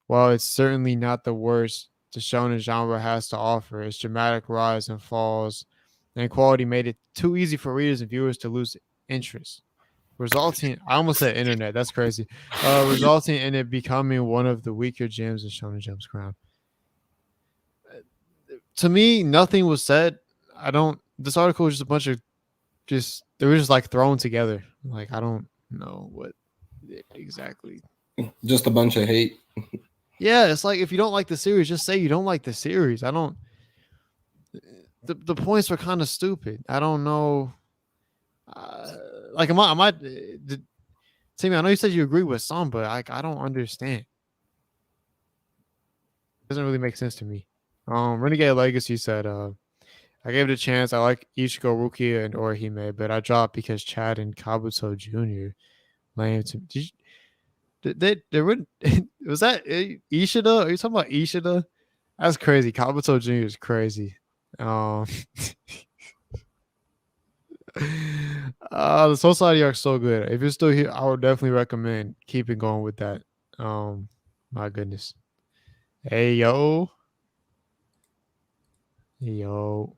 While it's certainly not the worst the shonen genre has to offer, its dramatic rise and falls and quality made it too easy for readers and viewers to lose interest. resulting. I almost said internet. That's crazy. Resulting in it becoming one of the weaker gems in Shonen Jump's crown. To me, nothing was said. I don't. This article was just a bunch of they were just like thrown together. Like I don't know what exactly. Just a bunch of hate. Yeah, it's like if you don't like the series, just say you don't like the series. I don't. The points were kind of stupid. I don't know. Like am I Timmy, I know you said you agree with some, but I don't understand. It doesn't really make sense to me. Renegade Legacy said, I gave it a chance. I like Ichigo, Rukia, and Orihime, but I dropped because Chad and Kabuto Jr. lame to me. They were was that Ishida? Are you talking about Ishida? That's crazy. Kabuto Jr. is crazy. The Society arc so good. If you're still here, I would definitely recommend keeping going with that. My goodness. Hey yo. Yo.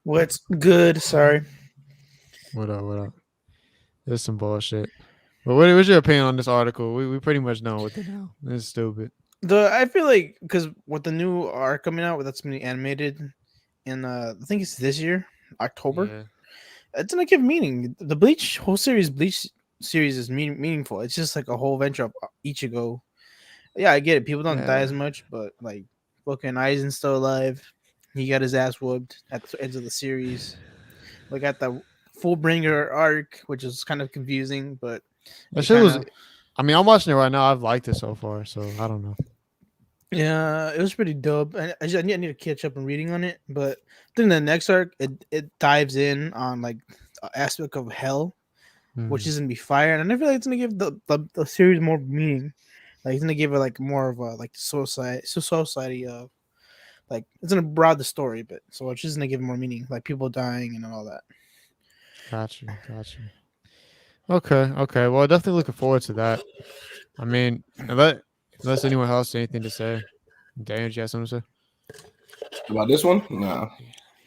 What's good? Sorry. What up? What up? There's some bullshit. But what's your opinion on this article? We pretty much know what the hell. It's stupid. I feel like because with the new arc coming out, that's gonna be animated, and I think it's this year, October. Yeah. It's gonna give meaning. The Bleach Bleach series is meaningful. It's just like a whole venture of Ichigo. Yeah, I get it. People don't die Yeah. as much, but like fucking Aizen's still alive. He got his ass whooped at the end of the series. We got the Fullbringer arc, which is kind of confusing, but That it shit was. kinda- I mean, I'm watching it right now. I've liked it so far, so I don't know. yeah, it was pretty dope. I need to catch up and reading on it, but I think the next arc it dives in on like an aspect of hell, which Mhm. is gonna be fire, and I feel like it's gonna give the series more meaning. Like it's gonna give it like more of a like society of like it's gonna broaden the story a bit, so it's just gonna give it more meaning, like people dying and all that. Got you. Okay. Well, definitely looking forward to that. I mean, unless anyone else has anything to say. Dan, you have something to say? About this one? Nah.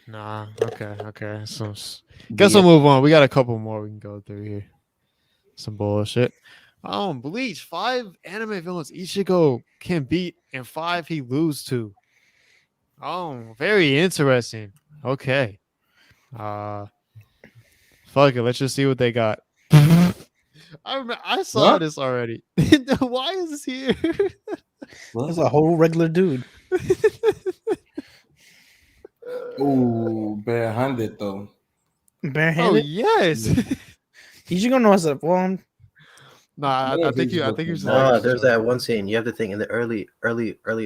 Nah. Okay. So guess we'll move on. We got a couple more we can go through here. Some bullshit. Bleach. 5 anime villains Ichigo can beat and 5 he lose to. Oh, very interesting. Okay. Fuck it. Let's just see what they got. I saw What? this already. Why is this here? It's a whole regular dude. Ooh, barehanded though. Oh Barehanded. yes. Ichigo knows that. Well, Nah, I think you just No, like there's that one scene. You have to think in the early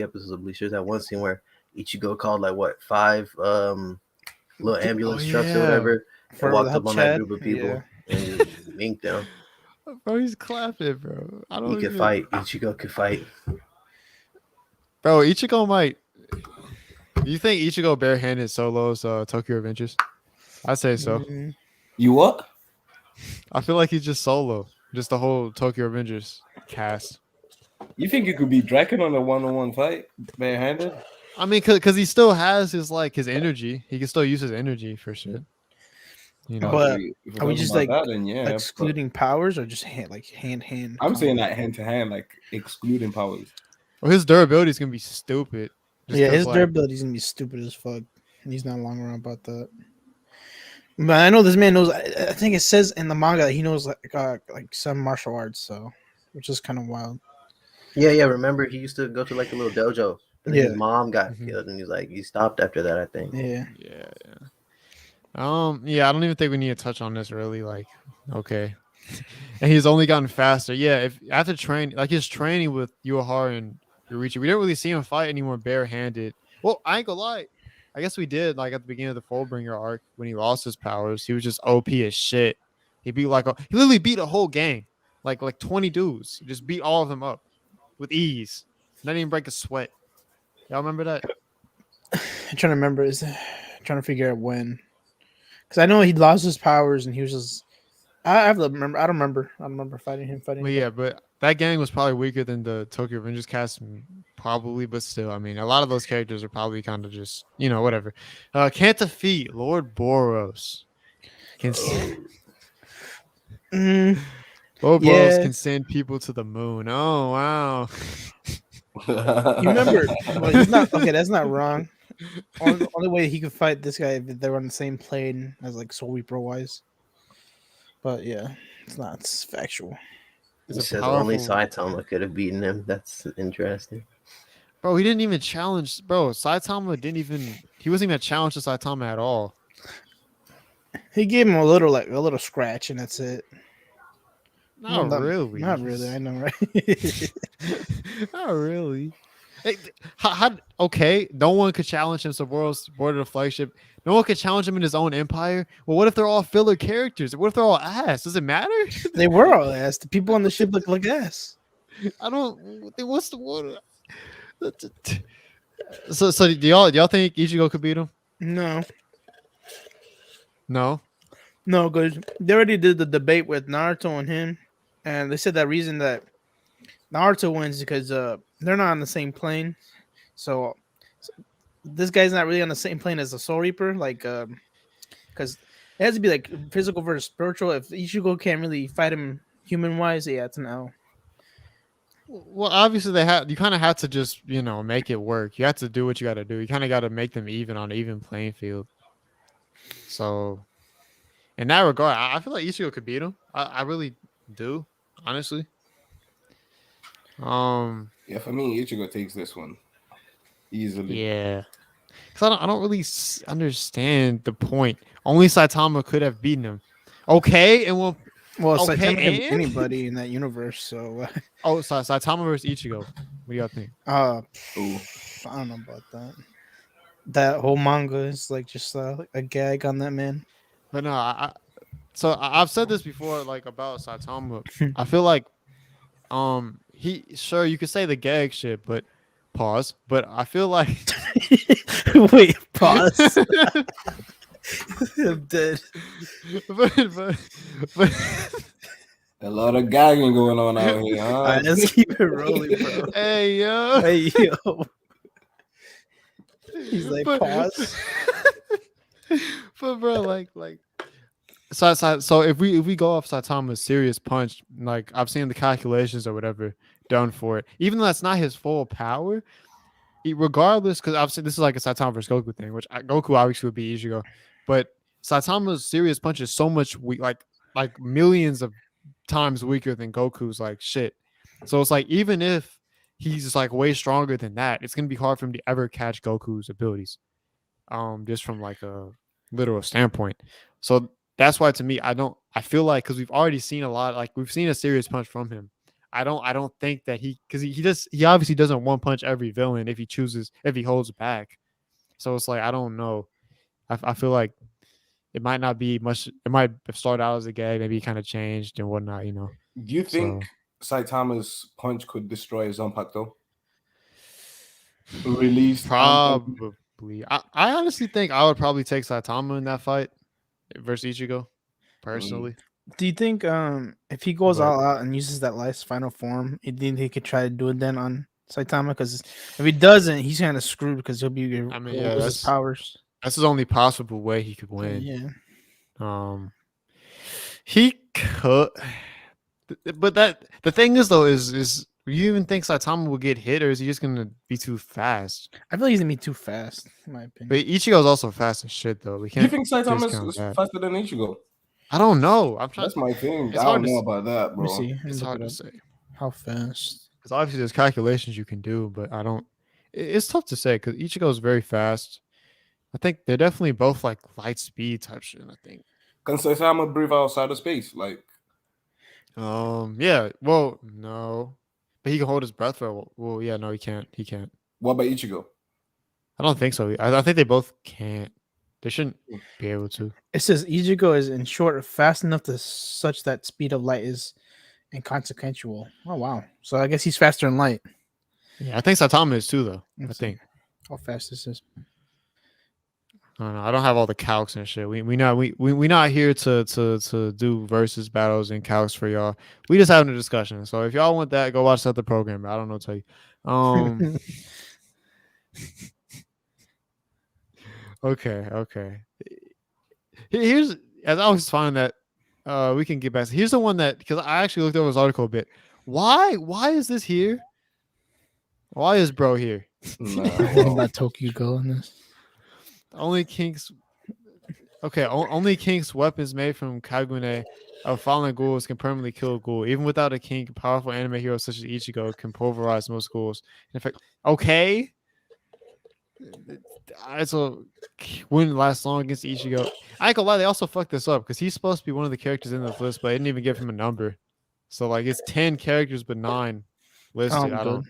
episodes of Bleach. There's that one scene where Ichigo called like what 5 little ambulance trucks or whatever, for and walked the up on Chad, that group of people yeah. and just minked them. Bro, he's clapping, bro. I don't He could even... fight. Ichigo could fight. Bro, Ichigo might. Do you think Ichigo barehanded solos Tokyo Adventures? I say so. Mhm. You what? I feel like he's just solo, just the whole Tokyo Avengers cast. You think you could be Draken on a one-on-one fight barehanded? I mean, cause he still has his his energy. He can still use his energy for shit. You know. But if we're are we talking just about like that, then yeah, excluding powers or just hand? I'm saying that hand to hand, like excluding powers. Well, his durability is gonna be stupid. Just Yeah, 'cause, his durability is gonna be stupid as fuck, and he's not long around about that. But I know this man knows. I think it says in the manga that he knows like some martial arts, so which is kind of wild. Yeah. Remember, he used to go to like a little dojo. And then his Yeah. mom got Mhm. killed, and he's like, he stopped after that. I think. Yeah. Yeah. Yeah, I don't even think we need to touch on this really. Like, okay. And he's only gotten faster. Yeah, if after training, like his training with Uehara and Yorichi, we didn't really see him fight anymore barehanded. Well, I ain't gonna lie. I guess we did, like at the beginning of the Fullbringer arc when he lost his powers. He was just OP as shit. He beat he literally beat a whole gang, like 20 dudes. He just beat all of them up with ease. Not even break a sweat. Y'all remember that? I'm trying to remember. Trying to figure out when, because I know he lost his powers and he was just. I have to remember. I don't remember fighting him. Well, yeah, but that gang was probably weaker than the Tokyo Avengers cast, probably, but still, I mean, a lot of those characters are probably kind of just, whatever. Can't defeat Lord Boros. Mm, Both bros yeah, can send people to the moon. Oh wow. you remember? Well, he's not okay. That's not wrong. Only way he could fight this guy if they're on the same plane as like Soul Reaper wise. But yeah, it's not. It's factual. It's He a says only powerful Saitama could have beaten him. That's interesting. bro. He didn't even challenge, bro. Saitama didn't even. He wasn't even a challenge to Saitama at all. He gave him a little scratch, and that's it. Not really. Not really. I know, right? Not really. Hey, okay, no one could challenge him. So world's board of the flagship. No one could challenge him in his own empire. Well, what if they're all filler characters? What if they're all ass? Does it matter? They were all ass. The people on the ship look like ass. I don't. What's the what? So do y'all think Ichigo could beat him? No, No. no, because they already did the debate with Naruto and him, and they said that reason that Naruto wins because they're not on the same plane. So this guy's not really on the same plane as the Soul Reaper, like because it has to be like physical versus spiritual. If Ichigo can't really fight him human wise, yeah, it's an L. Well, obviously they have. You kind of have to just make it work. You have to do what you got to do. You kind of got to make them even on an even playing field. So, in that regard, I feel like Ichigo could beat him. I really do, honestly. Yeah, for me, Ichigo takes this one easily. Yeah. Because I don't really understand the point. Only Saitama could have beaten him. Okay, and well, Well, okay, Saitama can be and? anybody in that universe. So, Oh, Saitama versus Ichigo. What do y'all think? Ooh. I don't know about that. That whole manga is like just a gag on that man. But no, I've said this before, like about Saitama. I feel like, sure you could say the gag shit, but pause. But I feel like, Wait, pause. I'm dead. but A lot of gagging going on out here, huh? All right, let's keep it rolling, bro. hey yo, Hey yo. He's like, But- pause. but bro, like. So if we go off Saitama's serious punch, like I've seen the calculations or whatever done for it, even though that's not his full power, regardless, because obviously this is like a Saitama versus Goku thing, which Goku obviously would be Ichigo, but Saitama's serious punch is so much weak, like millions of times weaker than Goku's like shit. So it's like even if he's just like way stronger than that, it's gonna be hard for him to ever catch Goku's abilities, just from like a literal standpoint. So that's why to me, I feel like because we've already seen a lot, like we've seen a serious punch from him. I don't think that because he obviously doesn't one punch every villain if he holds back. So it's like I don't know. I feel like it might not be much. It might have started out as a gag, maybe kind of changed and whatnot. Do you think Saitama's punch could destroy Zanpakuto? Released Probably. I honestly think I would probably take Saitama in that fight versus Ichigo, personally. Do you think if he goes But- all out and uses that last final form, you think he could try to do it then on Saitama? Because if he doesn't, he's kind of screwed because he'll be I mean, lose his powers. That's his only possible way he could win. Yeah. He could, but the thing is though is you even think Saitama will get hit, or is he just gonna be too fast? I feel like he's gonna be too fast, in my opinion. But Ichigo's also fast as shit though. We Do you can't. think Saitama discount is that. faster than Ichigo? I don't know. I'm trying. That's my thing. It's I hard don't to know s- about that, Let me bro. see. Let me It's look hard it to up. say How fast? because obviously there's calculations you can do, but I don't. It's tough to say because Ichigo's very fast. I think they're definitely both like light speed type shit. I think. Can Saitama breathe outside of space? Like, Yeah. Well, no, but he can hold his breath for. Well, yeah. No, he can't. He can't. what about Ichigo? I don't think so. I think they both can't. They shouldn't be able to. It says Ichigo is in short fast enough to such that speed of light is inconsequential. Oh wow! So I guess he's faster than light. Yeah, I think Saitama is too, though. Let's I think. How fast this is? I don't know. I don't have all the calcs and shit. We not here to do versus battles and calcs for y'all. We just having a discussion. So if y'all want that, go watch the other program. I don't know what to tell you. Okay. Here's as I was finding that we can get back. Here's the one that because I actually looked over his article a bit. Why is this here? Why is bro here? Nah, Let Tokyo go in this. Only kinks. Okay, only kinks weapons made from Kaguya of fallen ghouls can permanently kill a ghoul. Even without a kink, powerful anime heroes such as Ichigo can pulverize most ghouls. In fact, okay, so wouldn't last long against Ichigo. I ain't gonna lie, they also fucked this up because he's supposed to be one of the characters in this list, but they didn't even give him a number. So like it's 10 characters but 9 listed. Oh, I good. don't.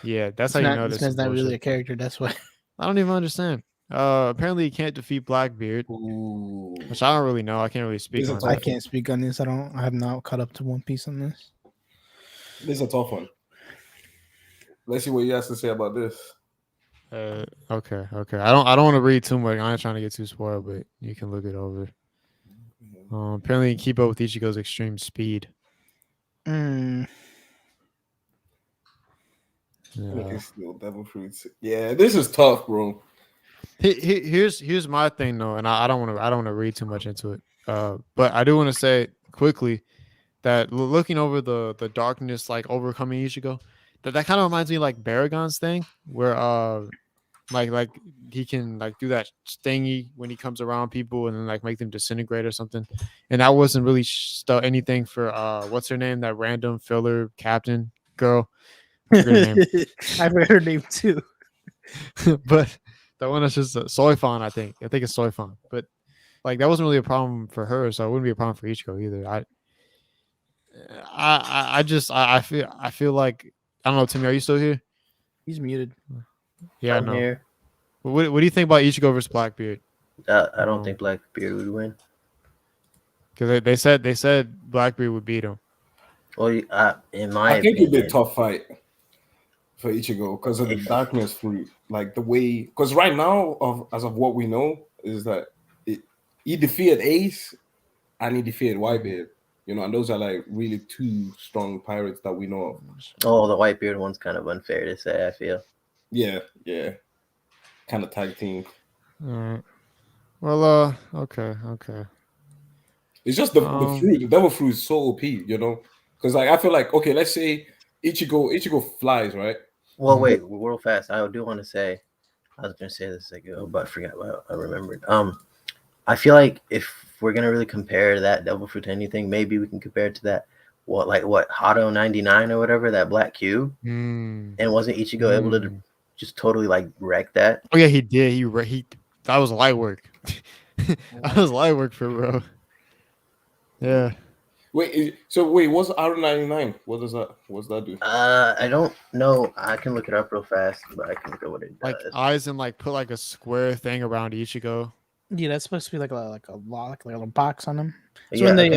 Yeah, that's It's how you not, know this this is man's not really bullshit. a character. That's why. I don't even understand. Apparently he can't defeat Blackbeard, Ooh. which I don't really know. I can't really speak This is on tough. I that. can't speak on this. I have not caught up to One Piece on this. This is a tough one. Let's see what you have to say about this. Okay. I don't want to read too much. I'm not trying to get too spoiled, but you can look it over. Apparently you can keep up with Ichigo's extreme speed. Mm. Look Yeah. at still devil fruits. Yeah, this is tough, bro. Here's my thing though, and I don't want to read too much into it. But I do want to say quickly that looking over the darkness, like overcoming Ichigo, that kind of reminds me like Baragon's thing, where like he can like do that thingy when he comes around people and then like make them disintegrate or something. And I wasn't really anything for what's her name, that random filler captain girl. I forget her name. I forgot her name too. But the one that's just Soifon, I think it's Soifon. But like that wasn't really a problem for her, so it wouldn't be a problem for Ichigo either. I feel like I don't know, Timmy, are you still here? He's muted. Yeah, I'm no. here. What do you think about Ichigo versus Blackbeard? I don't think Blackbeard would win. Because they said Blackbeard would beat him. Well, in my I think it'd be a opinion, tough fight for Ichigo because of the darkness fruit. Like the way, because right now, as of what we know, is that he defeated Ace and he defeated Whitebeard. You know, and those are like really 2 strong pirates that we know of. oh, the Whitebeard one's kind of unfair to say. I feel. Yeah, kind of tag team. All right. Well, okay. It's just the fruit. The devil fruit is so OP, you know, because like I feel like okay, let's say Ichigo flies, right? Well, wait, real fast. I do want to say, I was gonna say this ago, but I forgot what I remembered. I feel like if we're gonna really compare that devil fruit to anything, maybe we can compare it to that what Hato 99 or whatever, that black cube. And wasn't Ichigo able to just totally like wreck that? Oh yeah, he did. He that was light work. That was light work for bro. Yeah. Wait, what's R99? What's that do? I don't know. I can look it up real fast, but I can look at what it does. Like eyes and like put like a square thing around Ichigo. Yeah, that's supposed to be like a little box on him. So Yeah, when they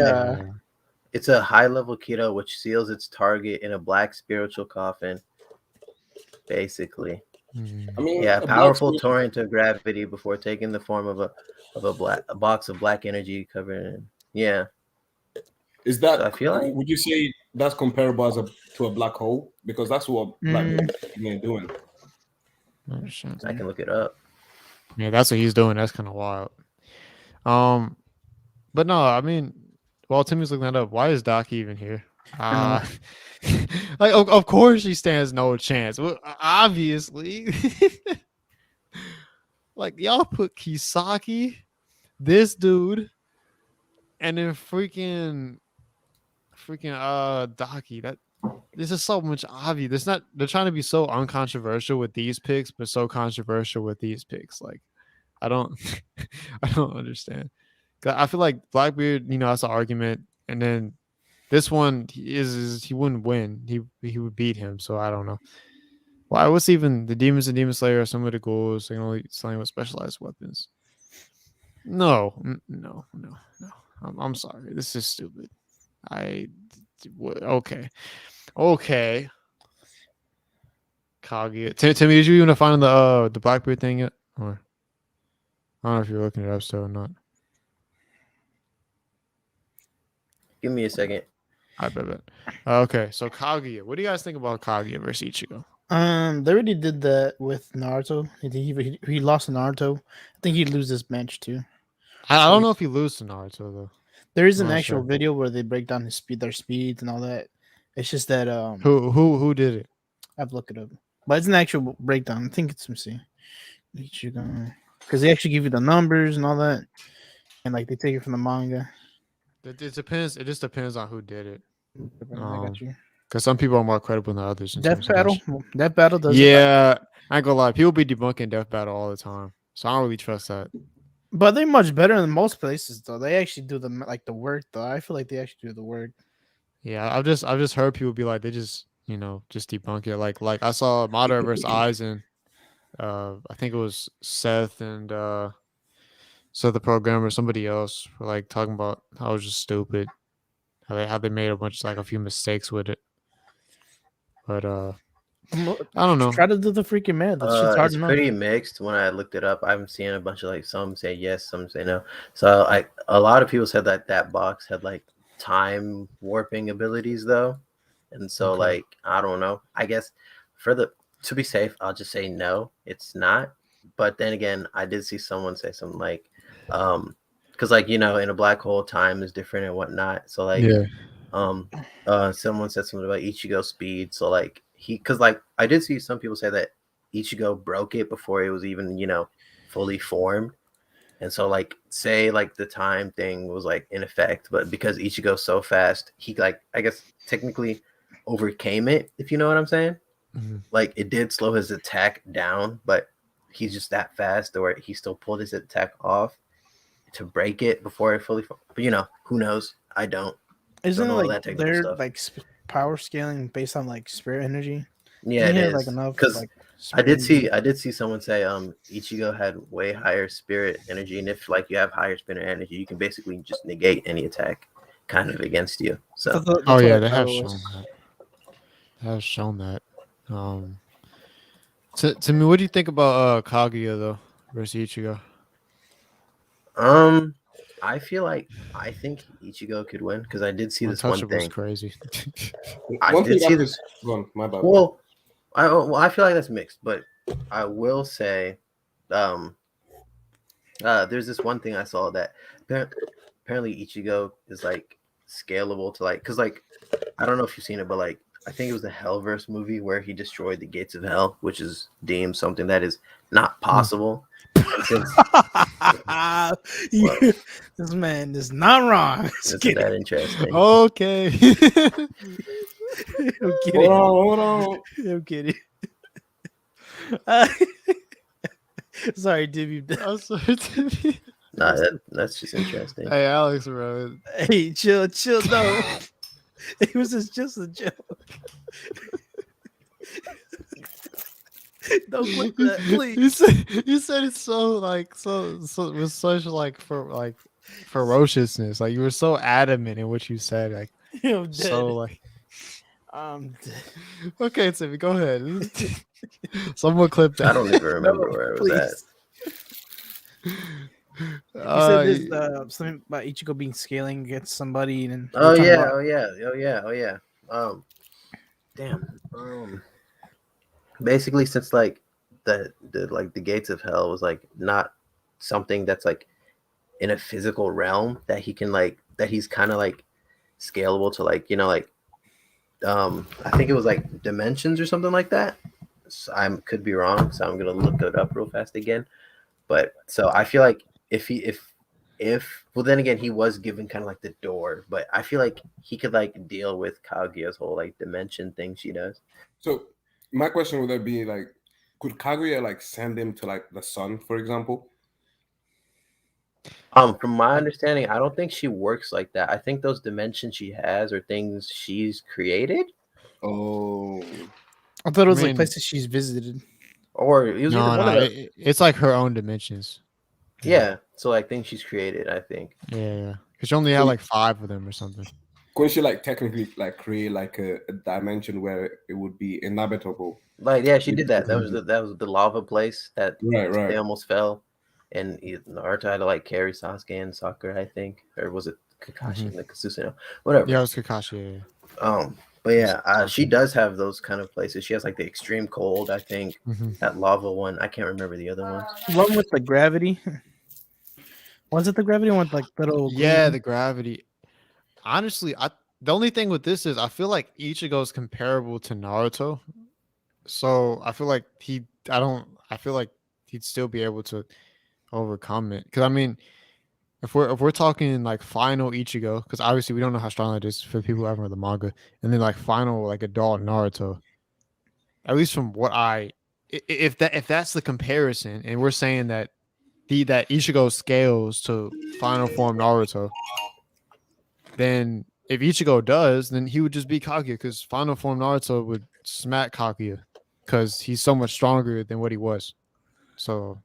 it's a high level keto which seals its target in a black spiritual coffin. Basically, I mean, yeah, powerful torrent of gravity before taking the form of a box of black energy covered in. Yeah. Is that? So I feel like, would you say that's comparable to a black hole? Because that's what Blackbeard is doing. I can look it up. Yeah, that's what he's doing. That's kind of wild. But no, I mean, while Timmy's looking that up, why is Doc even here? Like, of course he stands no chance. Well, obviously, like y'all put Kisaki, this dude, and then freaking Daki. That this is so much obvious. They're trying to be so uncontroversial with these picks, but so controversial with these picks. Like, I don't understand. I feel like Blackbeard, that's an argument, and then this one is he wouldn't win. He would beat him. So I don't know. Why? What's even the Demons and Demon Slayer are some of the ghouls? They can only slang with specialized weapons. No. I'm sorry. This is stupid. Okay. Kaguya. Timmy, did you even find the Blackbeard thing yet? Or I don't know if you're looking it up still or not. Give me a second. I bet. Okay, so Kaguya. What do you guys think about Kaguya versus Ichigo? They already did that with Naruto. He lost to Naruto. I think he'd lose this match too. I don't know if he loses to Naruto though. There is I'm an not actual sure. video where they break down their speeds and all that. It's just that Who did it? I've looked it up, but it's an actual breakdown. I think it's, let me see, because they actually give you the numbers and all that, and like they take it from the manga. It depends. It just depends on who did it. I got you. Because some people are more credible than others in Death terms of battle. Death battle does it. Yeah, I ain't gonna lie. People be debunking Death Battle all the time, so I don't really trust that. But they're much better than most places, though. They actually do the work, though. I feel like they actually do the work. Yeah, I've just heard people be like they just just debunk it. Like I saw Madara versus Aizen. I think it was Seth and Seth the programmer, somebody else were like talking about how it was just stupid. How they made a few mistakes with it. But I don't know. Try to do the freaking math. That shit's hard It's enough. pretty mixed. When I looked it up, I'm seeing a bunch of like some say yes, some say no. So a lot of people said that box had like time warping abilities though, and so Okay. like I don't know. I guess to be safe, I'll just say no, it's not. But then again, I did see someone say something like, because like in a black hole, time is different and whatnot. So like Yeah. someone said something about Ichigo speed. So like because like I did see some people say that Ichigo broke it before it was even fully formed, and so like say like the time thing was like in effect, but because Ichigo's so fast, he like I guess technically overcame it, if you know what I'm saying. Mhm. Like it did slow his attack down, but he's just that fast, or he still pulled his attack off to break it before it fully. But who knows? I don't Isn't it know all like that technical they're stuff. like power scaling based on like spirit energy? Yeah, Can it you have like is enough because like I spirit did energy? see I did see someone say Ichigo had way higher spirit energy, and if like you have higher spirit energy, you can basically just negate any attack kind of against you. So Oh That's what yeah, I they thought have it shown was. that. They have shown that. Um, to me, what do you think about Kaguya though versus Ichigo? I feel like I think Ichigo could win because I did see this one Untouchable's thing. crazy. I One did thing see I this. go on, my bad. Well, I feel like that's mixed, but I will say, there's this one thing I saw that apparently Ichigo is like scalable to like, cause like I don't know if you've seen it, but like I think it was the Hellverse movie where he destroyed the gates of hell, which is deemed something that is not possible. And since well, This man is not wrong. Just isn't kidding. that interesting? Okay. I'm Hold kidding. on, hold on. I'm kidding. Sorry, Timmy. I'm sorry, Timmy. Nah, that's just interesting. Hey, Alex, bro. Hey, chill. No, it was just a joke. Don't clip that, please. You said it so with such ferociousness. Like you were so adamant in what you said. Like I'm dead. so like I'm dead. okay, Timmy, go ahead. Someone clip that. I don't even remember No, where it was at. please. You said this something about Ichigo being scaling against somebody, and Oh yeah. Damn. Basically, since like the gates of hell was like not something that's like in a physical realm that he can like that he's kind of like scalable to like like I think it was like dimensions or something like that. So I could be wrong, so I'm gonna look it up real fast again. But so I feel like if well then again he was given kind of like the door, but I feel like he could like deal with Kaguya's whole like dimension thing she does. So my question would then be like, could Kaguya like send him to like the sun, for example? From my understanding, I don't think she works like that. I think those dimensions she has are things she's created, Oh, I thought it was like mean, places she's visited. or it was either one of the it's like her own dimensions. yeah. So like things she's created, I think. Yeah. Because she only had like 5 of them or something. couldn't she like technically like create like a dimension where it would be inhabitable? Like yeah, she did that. That was the lava place that Right. they almost fell, and Naruto had to like carry Sasuke and Sakura, I think, or was it Kakashi and the Kasusino? Whatever. Yeah, it was Kakashi. Yeah. But yeah, she does have those kind of places. She has like the extreme cold, I think. That lava one. I can't remember the other ones. One with the gravity. Was it the gravity one with like little? Yeah, green- the gravity. honestly, the only thing with this is I feel like Ichigo is comparable to Naruto, so I feel like I feel like he'd still be able to overcome it. Because I mean, if we're talking like final Ichigo, because obviously we don't know how strong it is for people who haven't read the manga, and then like final like adult Naruto, at least from what if that's the comparison, and we're saying that that Ichigo scales to final form Naruto, then if Ichigo does, then he would just beat Kaguya because final form Naruto would smack Kaguya because he's so much stronger than what he was. So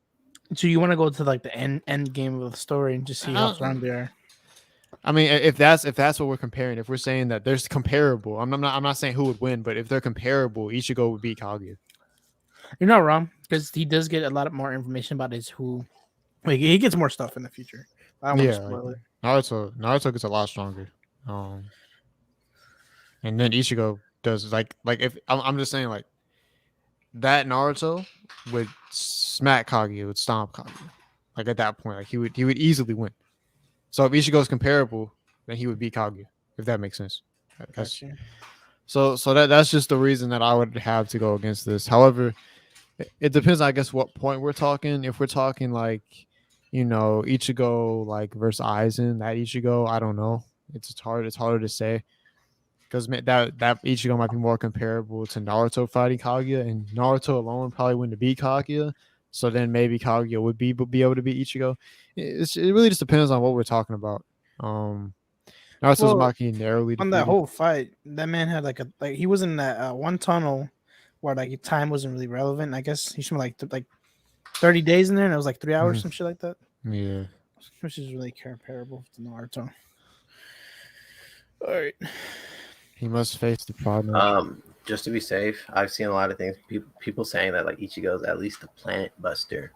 So you want to go to like the end game of the story and just see how strong they are. I mean, if that's what we're comparing, if we're saying that there's comparable, I'm not saying who would win, but if they're comparable, Ichigo would beat Kaguya. You're not wrong because he does get a lot more information about his who. Like he gets more stuff in the future. I don't want to spoil it. Naruto gets a lot stronger. And then Ichigo does like if I'm just saying like that Naruto would smack Kaguya, would stomp Kaguya. Like at that point, like he would easily win. So if Ichigo is comparable, then he would beat Kaguya, if that makes sense. Gotcha. So that's just the reason that I would have to go against this. However, it depends, I guess, what point we're talking. If we're talking like, Ichigo like versus Aizen, that Ichigo, I don't know. It's harder to say because that Ichigo might be more comparable to Naruto fighting Kaguya, and Naruto alone probably wouldn't beat Kaguya. So then maybe Kaguya would be able to beat Ichigo. It really just depends on what we're talking about. Naruto's Maki narrowly defeated. On that whole fight, that man had like he was in that one tunnel where like time wasn't really relevant. I guess he spent like 30 days in there, and it was like 3 hours, some shit like that. Yeah, which is really comparable to Naruto. All right, he must face the problem. Just to be safe, I've seen a lot of things. People saying that like Ichigo's at least a planet buster.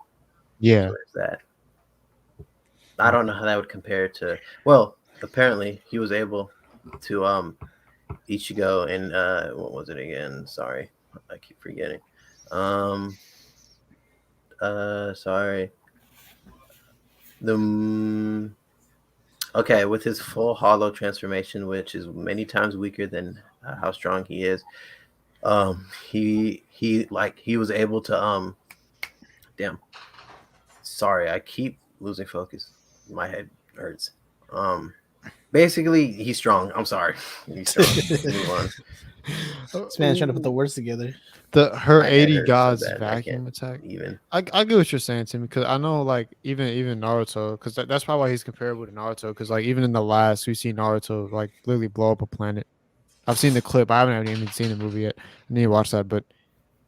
Yeah, where's that? I don't know how that would compare to. Well, apparently he was able to Ichigo and what was it again? Sorry, I keep forgetting. Sorry. Okay, with his full hollow transformation, which is many times weaker than how strong he is. He was able to damn. Sorry, I keep losing focus. My head hurts. Basically, he's strong. I'm sorry. He's strong. Move on. This man's trying to put the words together. Her 80 gods vacuum attack. Even I get what you're saying, Timmy, because I know like even Naruto, because that's probably why he's comparable to Naruto, because like even in the last we see Naruto like literally blow up a planet. I've seen the clip. I haven't even seen the movie yet. I need to watch that, but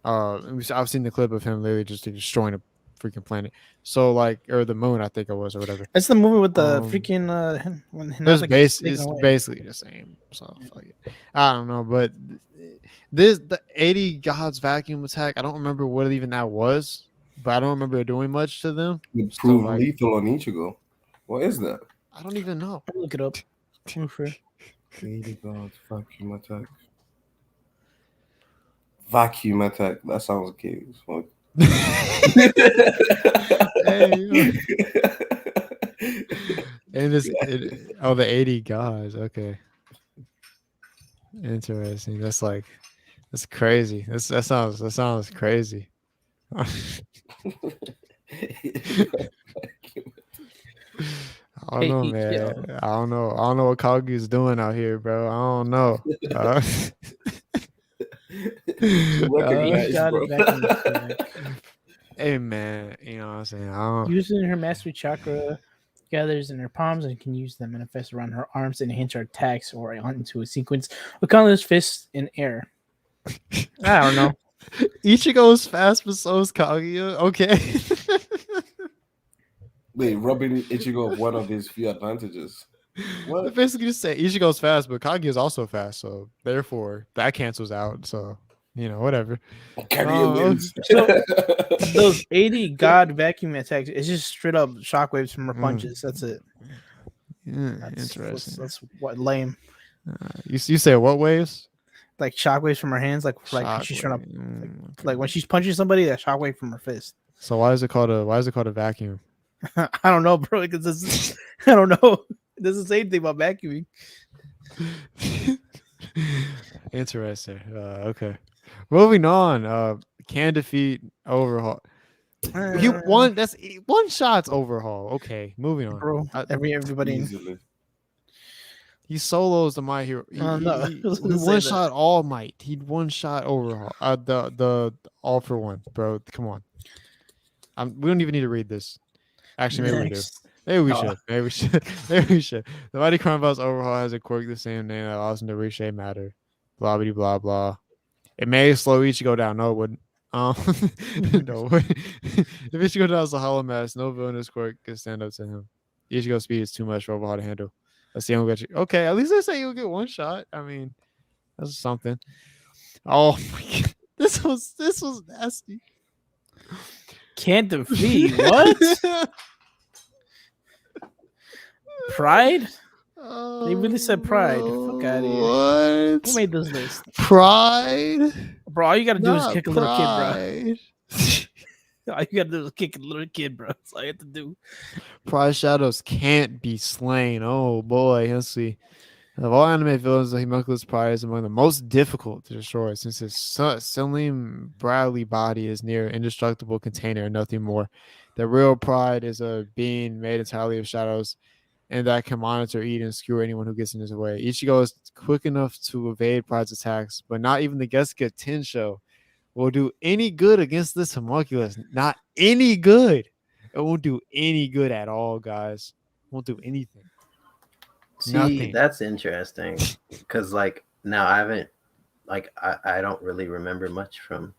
I've seen the clip of him literally just destroying a freaking planet. So like, or the moon, I think it was, or whatever. It's the movie with the freaking when it's basically the same. So like, I don't know, but the 80 gods vacuum attack, I don't remember what even that was, but I don't remember doing much to them. It proved lethal on Ichigo. What is that? I don't even know. I'll look it up. 80 gods vacuum attack. Vacuum attack. That sounds gay as fuck. And the 80 gods. Okay, interesting. That's crazy. That sounds crazy. I don't know, man. I don't know what Kaguya's doing out here, bro. I don't know. Hey, man, you know what I'm saying? Using her mastery chakra gathers in her palms and can use them manifest around her arms and hinge her attacks or into a sequence with countless fists in air. I don't know. Ichigo is fast, but so is Kaguya. Okay. Wait, robbing Ichigo of one of his few advantages. What? Basically, just say Ichigo's fast, but Kaguya is also fast, so therefore that cancels out. So whatever. So those 80 god vacuum attacks, it's just straight up shockwaves from her punches. That's it. Interesting. That's what lame. You say what waves? Like shockwaves from her hands, like when she's trying to, like when she's punching somebody, that shockwave from her fist. So why is it called a vacuum? I don't know, bro. Because I don't know. It doesn't say anything about vacuuming. Interesting. Okay. Moving on. Can defeat Overhaul. He one. That's one shot's Overhaul. Okay. Moving on. Bro, everybody. Easily. He solos the My Hero. No, I was He gonna say one that. shot All Might. He one shot Overhaul. The All for One, bro. Come on. We don't even need to read this. Actually, maybe we do. Next. Maybe we Oh. should. Maybe we should. Maybe we should. The Mighty Crown Boss Overhaul has a quirk the same name that allows him to reshape matter. Blah blah blah blah. It may slow Ichigo down. No, it wouldn't. No. If Ichigo down as a hollow mass, no villainous quirk can stand up to him. Ichigo's speed is too much for Overhaul to handle. Let's see him get you. Okay, at least they say you'll get one shot. I mean, that's something. Oh my god, this was nasty. Can't defeat what? Pride? They really said Pride. Fuck outta here. What? Who made this list? Pride? Bro, all you gotta do is Not kick a little kid, Pride. bro. All you gotta do is kick a little kid, bro. That's all you have to do. Pride Shadows can't be slain. Oh boy, let's see. Of all anime villains, the homunculus Pride is among the most difficult to destroy since his Selim Bradley body is near indestructible container and nothing more. The real Pride is a being made entirely of shadows and that can monitor, eat, and skewer anyone who gets in his way. Ichigo is quick enough to evade Pride's attacks, but not even the Gesuga Tensho will do any good against this homunculus. Not any good. It won't do any good at all, guys. Won't do anything. See, Nothing. that's interesting because like now I haven't like I don't really remember much from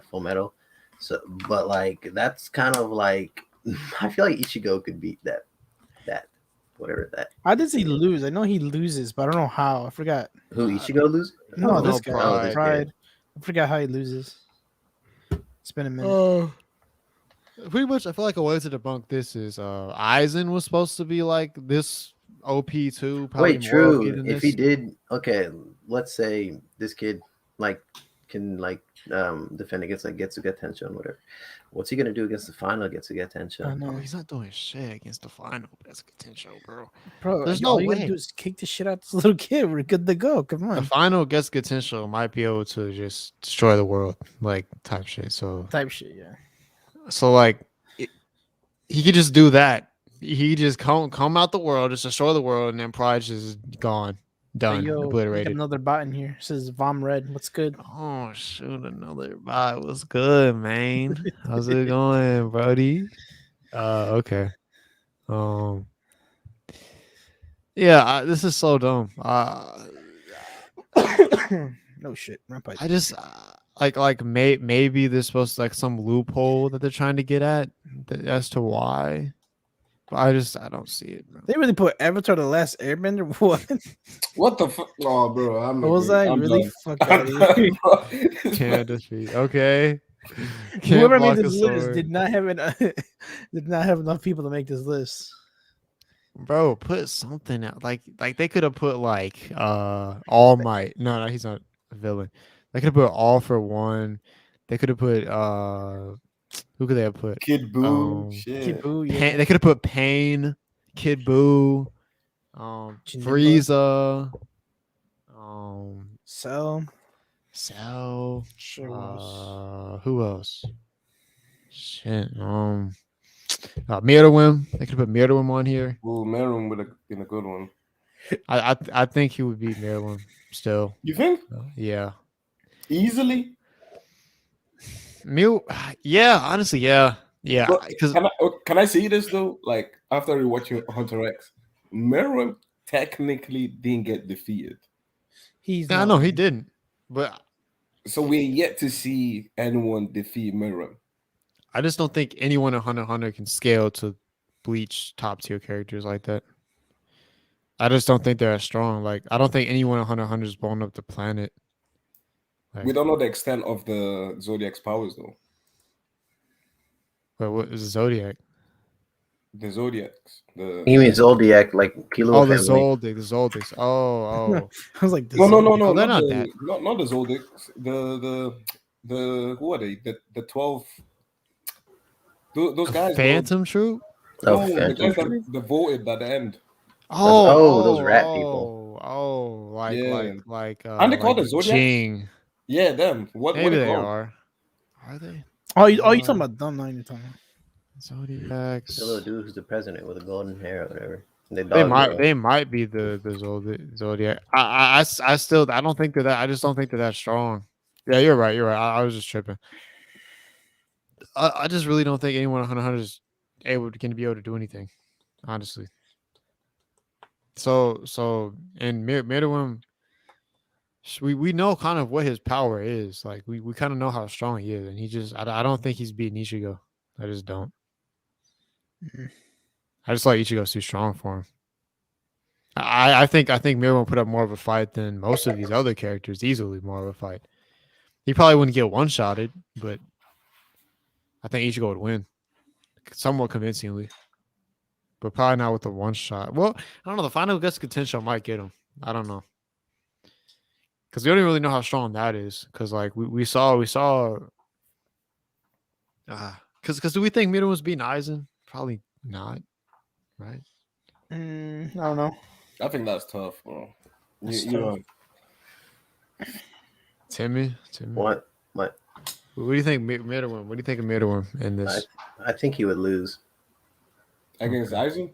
Full Metal, so but like that's kind of like I feel like Ichigo could beat that whatever that. How does he lose? I know he loses, but I don't know how. I forgot. Who Ichigo lose? No, Oh, this guy. Pride. Pride. I forgot how he loses. It's been a minute. Pretty much, I feel like a way to debunk this is Aizen was supposed to be like this OP too. Probably Wait, more OP true. than If this. he did, okay, let's say this kid like can like defend against like Getsuga Tensho, whatever. What's he gonna do against the final Getsuga I Tensho? No, know. he's not doing shit against the final best potential, bro. Bro, There's all no you gotta way. do is kick the shit out this little kid. We're good to go. Come The on. final gets potential might be able to just destroy the world, like type shit. So Type shit, yeah. like he could just do that. He just come out the world, just destroy the world, and then Pride's just gone, done, Hey, yo, we got obliterated. another bot in here. It says Vom Red. What's good? Oh shoot, another bot. What's good, man? How's it going, Brody? Okay. Yeah, this is so dumb. No shit. Rampage. I just like maybe there's supposed to like some loophole that they're trying to get at as to why. But I don't see it, bro. They really put Avatar: The Last Airbender. What? What the fuck? Oh, bro, I'm What was not that? I'm Really? done. Fuck I'm out of done, here. bro. Can't defeat. Okay. Can't Whoever made block a this list sword. did not have enough people to make this list. Bro, put something out. Like they could have put like All Might. No, he's not a villain. They could have put All for One. They could have put who could they have put? Kid Boo, shit. Kid Buu, yeah. They could have put Pain, Kid Buu, Janemba. Frieza, So Cell. sure was. Who else? Shit. Mirrorwim. They could have put Mirrorwim on here. Ooh, Meron would have been a good one. I think he would beat Mirrorwim still. You think? Yeah. Easily? Yeah, honestly, yeah. Yeah. But Because can I see this though? Like after rewatching Hunter X, Meron technically didn't get defeated. He's I not- know he didn't. But So we're yet to see anyone defeat Meron. I just don't think anyone in Hunter x Hunter can scale to Bleach top tier characters like that. I just don't think they're as strong. Like I don't think anyone in Hunter x Hunter is blown up the planet. Like, We don't know the extent of the Zodiac's powers though. but what is Zodiac? The Zodiacs. You mean Zodiac, like Kilo Oh, the family? Zoldyck. Oh. I was like, this No, Oh, they're not not the, that. not the Zodiacs. The who are they? The 12. Those guys. bro. Phantom Troop? Oh, No, the Phantom guys Troop. that voted at the end. Oh, those rat people. Yeah. like Aren't they called like the Zodiacs? Jing. Yeah, them. What Maybe they they called? are they? You talking about them? No, you're talking about. It's the little Zodiacs. dude who's the president with the golden hair or whatever. The dog. They might be the Zodiac. I still I don't think they're that. I just don't think they're that strong. Yeah, you're right. You're right. I was just tripping. I just really don't think anyone on Hunter x Hunter is can be able to do anything. Honestly. So and Mirwin, we know kind of what his power is. Like we kind of know how strong he is, and he just I don't think he's beating Ichigo. I just don't. Mhm. I just like Ichigo's too strong for him. I think Mirwin put up more of a fight than most of these other characters. Easily more of a fight. He probably wouldn't get one shotted, but I think Ichigo would win somewhat convincingly. But probably not with the one shot. Well, I don't know. The final gust potential might get him. I don't know. Because we don't even really know how strong that is. Because like we saw because do we think Mido was beating Aizen? Probably not, right? I don't know. I think that's tough, bro. That's You tough. know, Timmy. What? What do you think Mido? What do you think of Mido in this? I think he would lose against Aizen.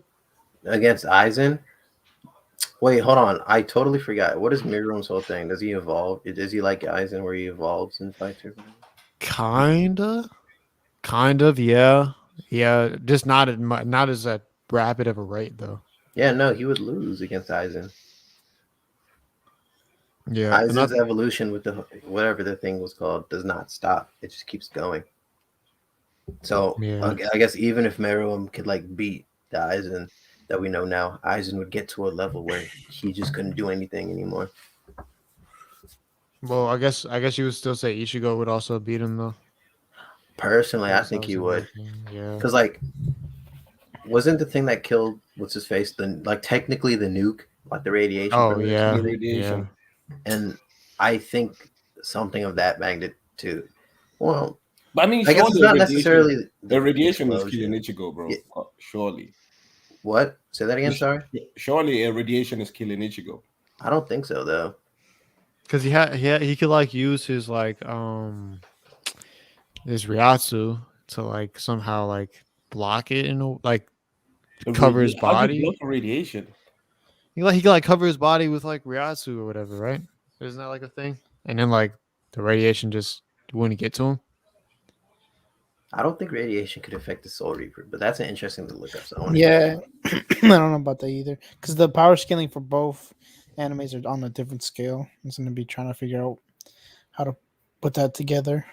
against Aizen. Wait, hold on. I totally forgot. What is Miro's whole thing? Does he evolve? Is he like Aizen where he evolves and fights everything? Kind of, yeah. Just not as a rapid of a rate though. Yeah, no, he would lose against Aizen. Yeah, Aizen's evolution with the whatever the thing was called does not stop. It just keeps going. So Yeah. I guess even if Meruem could like beat the Aizen that we know now, Aizen would get to a level where he just couldn't do anything anymore. Well, I guess you would still say Ichigo would also beat him though. Personally, I That think was he the would. thing, yeah. Because like, wasn't the thing that killed what's his face the like technically the nuke, like the radiation? Oh from the yeah, The radiation. and I think something of that magnitude. Well, But I mean, I guess surely it's not necessarily the radiation is killing explosion. Ichigo, bro. Yeah. Surely. What? Say that again. Sorry. Surely a radiation is killing Ichigo. I don't think so though. because he could like use his like his Ryatsu to like somehow like block it and like cover his How do you body. block a radiation? He could like cover his body with like Ryatsu or whatever, right? Isn't that like a thing? And then like the radiation just wouldn't get to him. I don't think radiation could affect the Soul Reaper, but that's an interesting to look up. So I want Yeah, I don't know about that either. Because the power scaling for both animes are on a different scale. It's going to be trying to figure out how to put that together.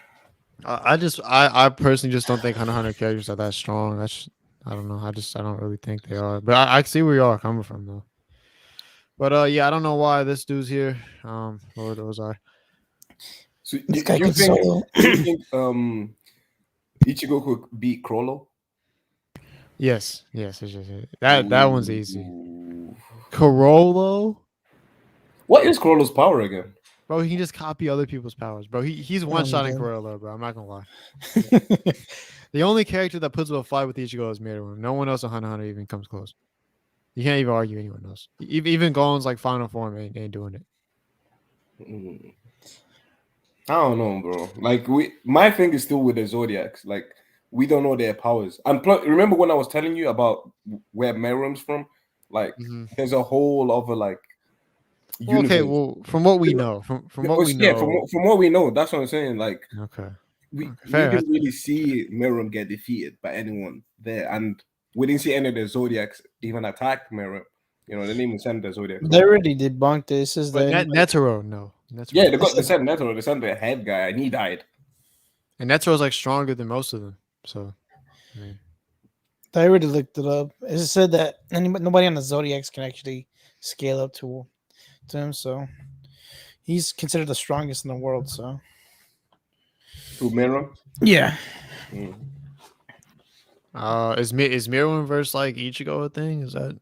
I personally just don't think Hunter x Hunter characters are that strong. I don't know. I don't really think they are. But I see where you are coming from though. But yeah, I don't know why this dude's here. What was I? So This guy you could think, solo. you think Ichigo could beat Crollo? Yes. That one's easy. Ooh. Corollo, What is Crollo's power again? bro, he can just copy other people's powers, bro. He's one shotting Corollo, bro. I'm not gonna lie. The only character that puts up a fight with Ichigo is Miruim. No one else on Hunter x Hunter even comes close. You can't even argue anyone else. Even Gon's like final form ain't doing it. Mm. I don't know, bro. Like my thing is still with the Zodiacs. Like we don't know their powers. And remember when I was telling you about where Meruem's from? Like there's a whole other like. Well, okay, well, from what we know, from what we know, from what we know, that's what I'm saying. Like, okay, we fair. didn't really see Meruem get defeated by anyone there, and we didn't see any of the Zodiacs even attack Meruem. You know, they didn't even send the Zodiacs. They already debunked this. Is But that Netero, no. Netero. Yeah, they sent Netero. They sent the head guy, and he died. And Netero's like stronger than most of them. So, I mean, they already looked it up? It said that nobody on the Zodiacs can actually scale up to him. So he's considered the strongest in the world. So To Meruem. yeah. Mm. is Miruim versus like Ichigo a thing? Is that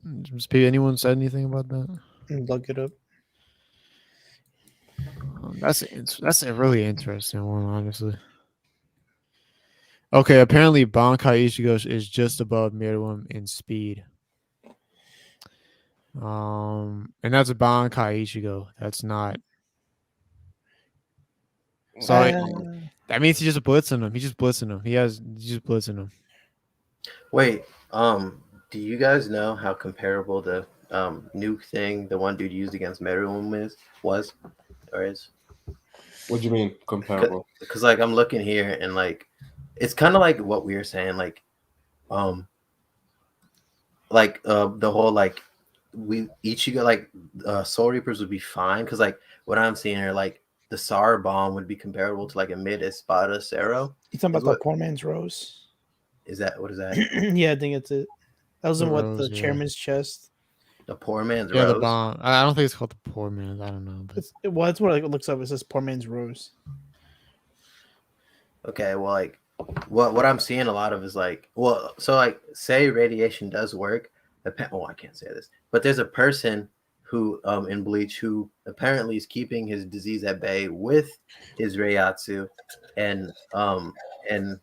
anyone said anything about that? Look it up. That's a really interesting one, honestly. Okay, apparently Bankai Ichigo is just above Miruim in speed. And that's a Bankai Ichigo. That's not. So that means he's just blitzing him. He's just blitzing him. He's just blitzing him. Wait, do you guys know how comparable the nuke thing the one dude used against Meruem was or is? What do you mean comparable? Because like I'm looking here and like it's kind of like what we were saying, um the whole like we Ichigo like Soul Reapers would be fine because like what I'm seeing here like the Sar bomb would be comparable to like a mid Espada Cero. You talking Is about the what poor man's rose? is that? What is that? Yeah, I think it's it. That was The in what rose, the yeah. chairman's chest. The poor man's Yeah, the rose. bomb. I don't think it's called the poor man. I don't know. But Well, that's what it looks up. It says poor man's rose. Okay, well, like what I'm seeing a lot of is like, well, so like say radiation does work. Oh, I can't say this, but there's a person who in Bleach who apparently is keeping his disease at bay with his Reiatsu, and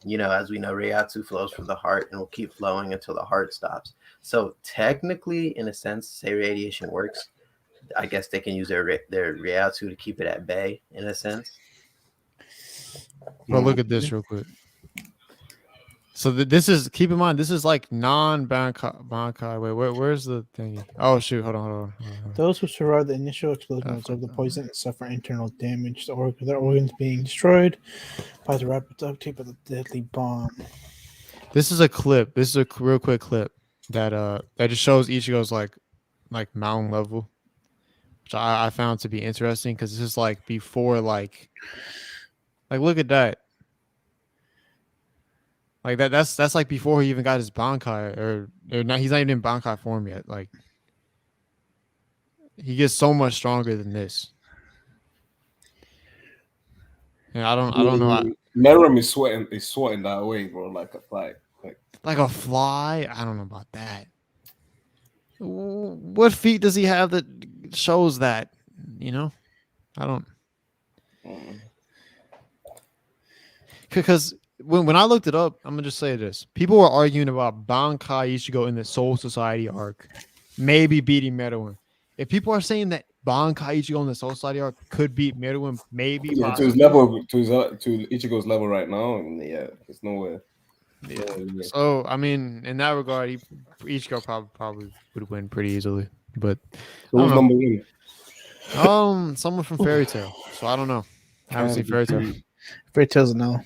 you know, as we know, Reiatsu flows from the heart and will keep flowing until the heart stops. So technically, in a sense, say radiation works. I guess they can use their Reiatsu to keep it at bay in a sense. But look at this real quick. So this is, keep in mind, this is like non-Bankai. Wait, where's the thingy? Oh shoot, hold on. Those who survive the initial explosion will absorb the poison and suffer internal damage, their organs being destroyed by the rapid uptake of the deadly bomb. This is a clip. This is a real quick clip that just shows Ichigo's like mountain level, which I found to be interesting because this is like before like look at that. Like that's like before he even got his Bankai or not. He's not even in Bankai form yet. Like he gets so much stronger than this. And I don't know. Meruem is sweating that way, bro, like a fly. Like a fly. I don't know about that. What feat does he have that shows that? You know, I don't. Because when I looked it up, I'm gonna just say this: people were arguing about Bankai Ichigo in the Soul Society arc, maybe beating Meruem. If people are saying that Bankai Ichigo in the Soul Society arc could beat Meruem, maybe Yeah, to his level, to Ichigo's level right now, yeah, there's no way. Yeah. So I mean, in that regard, Ichigo probably would win pretty easily. But who's number one? Someone from Fairy Tail. So I don't know. I haven't seen Fairy Tail. Fairy Tail's a no.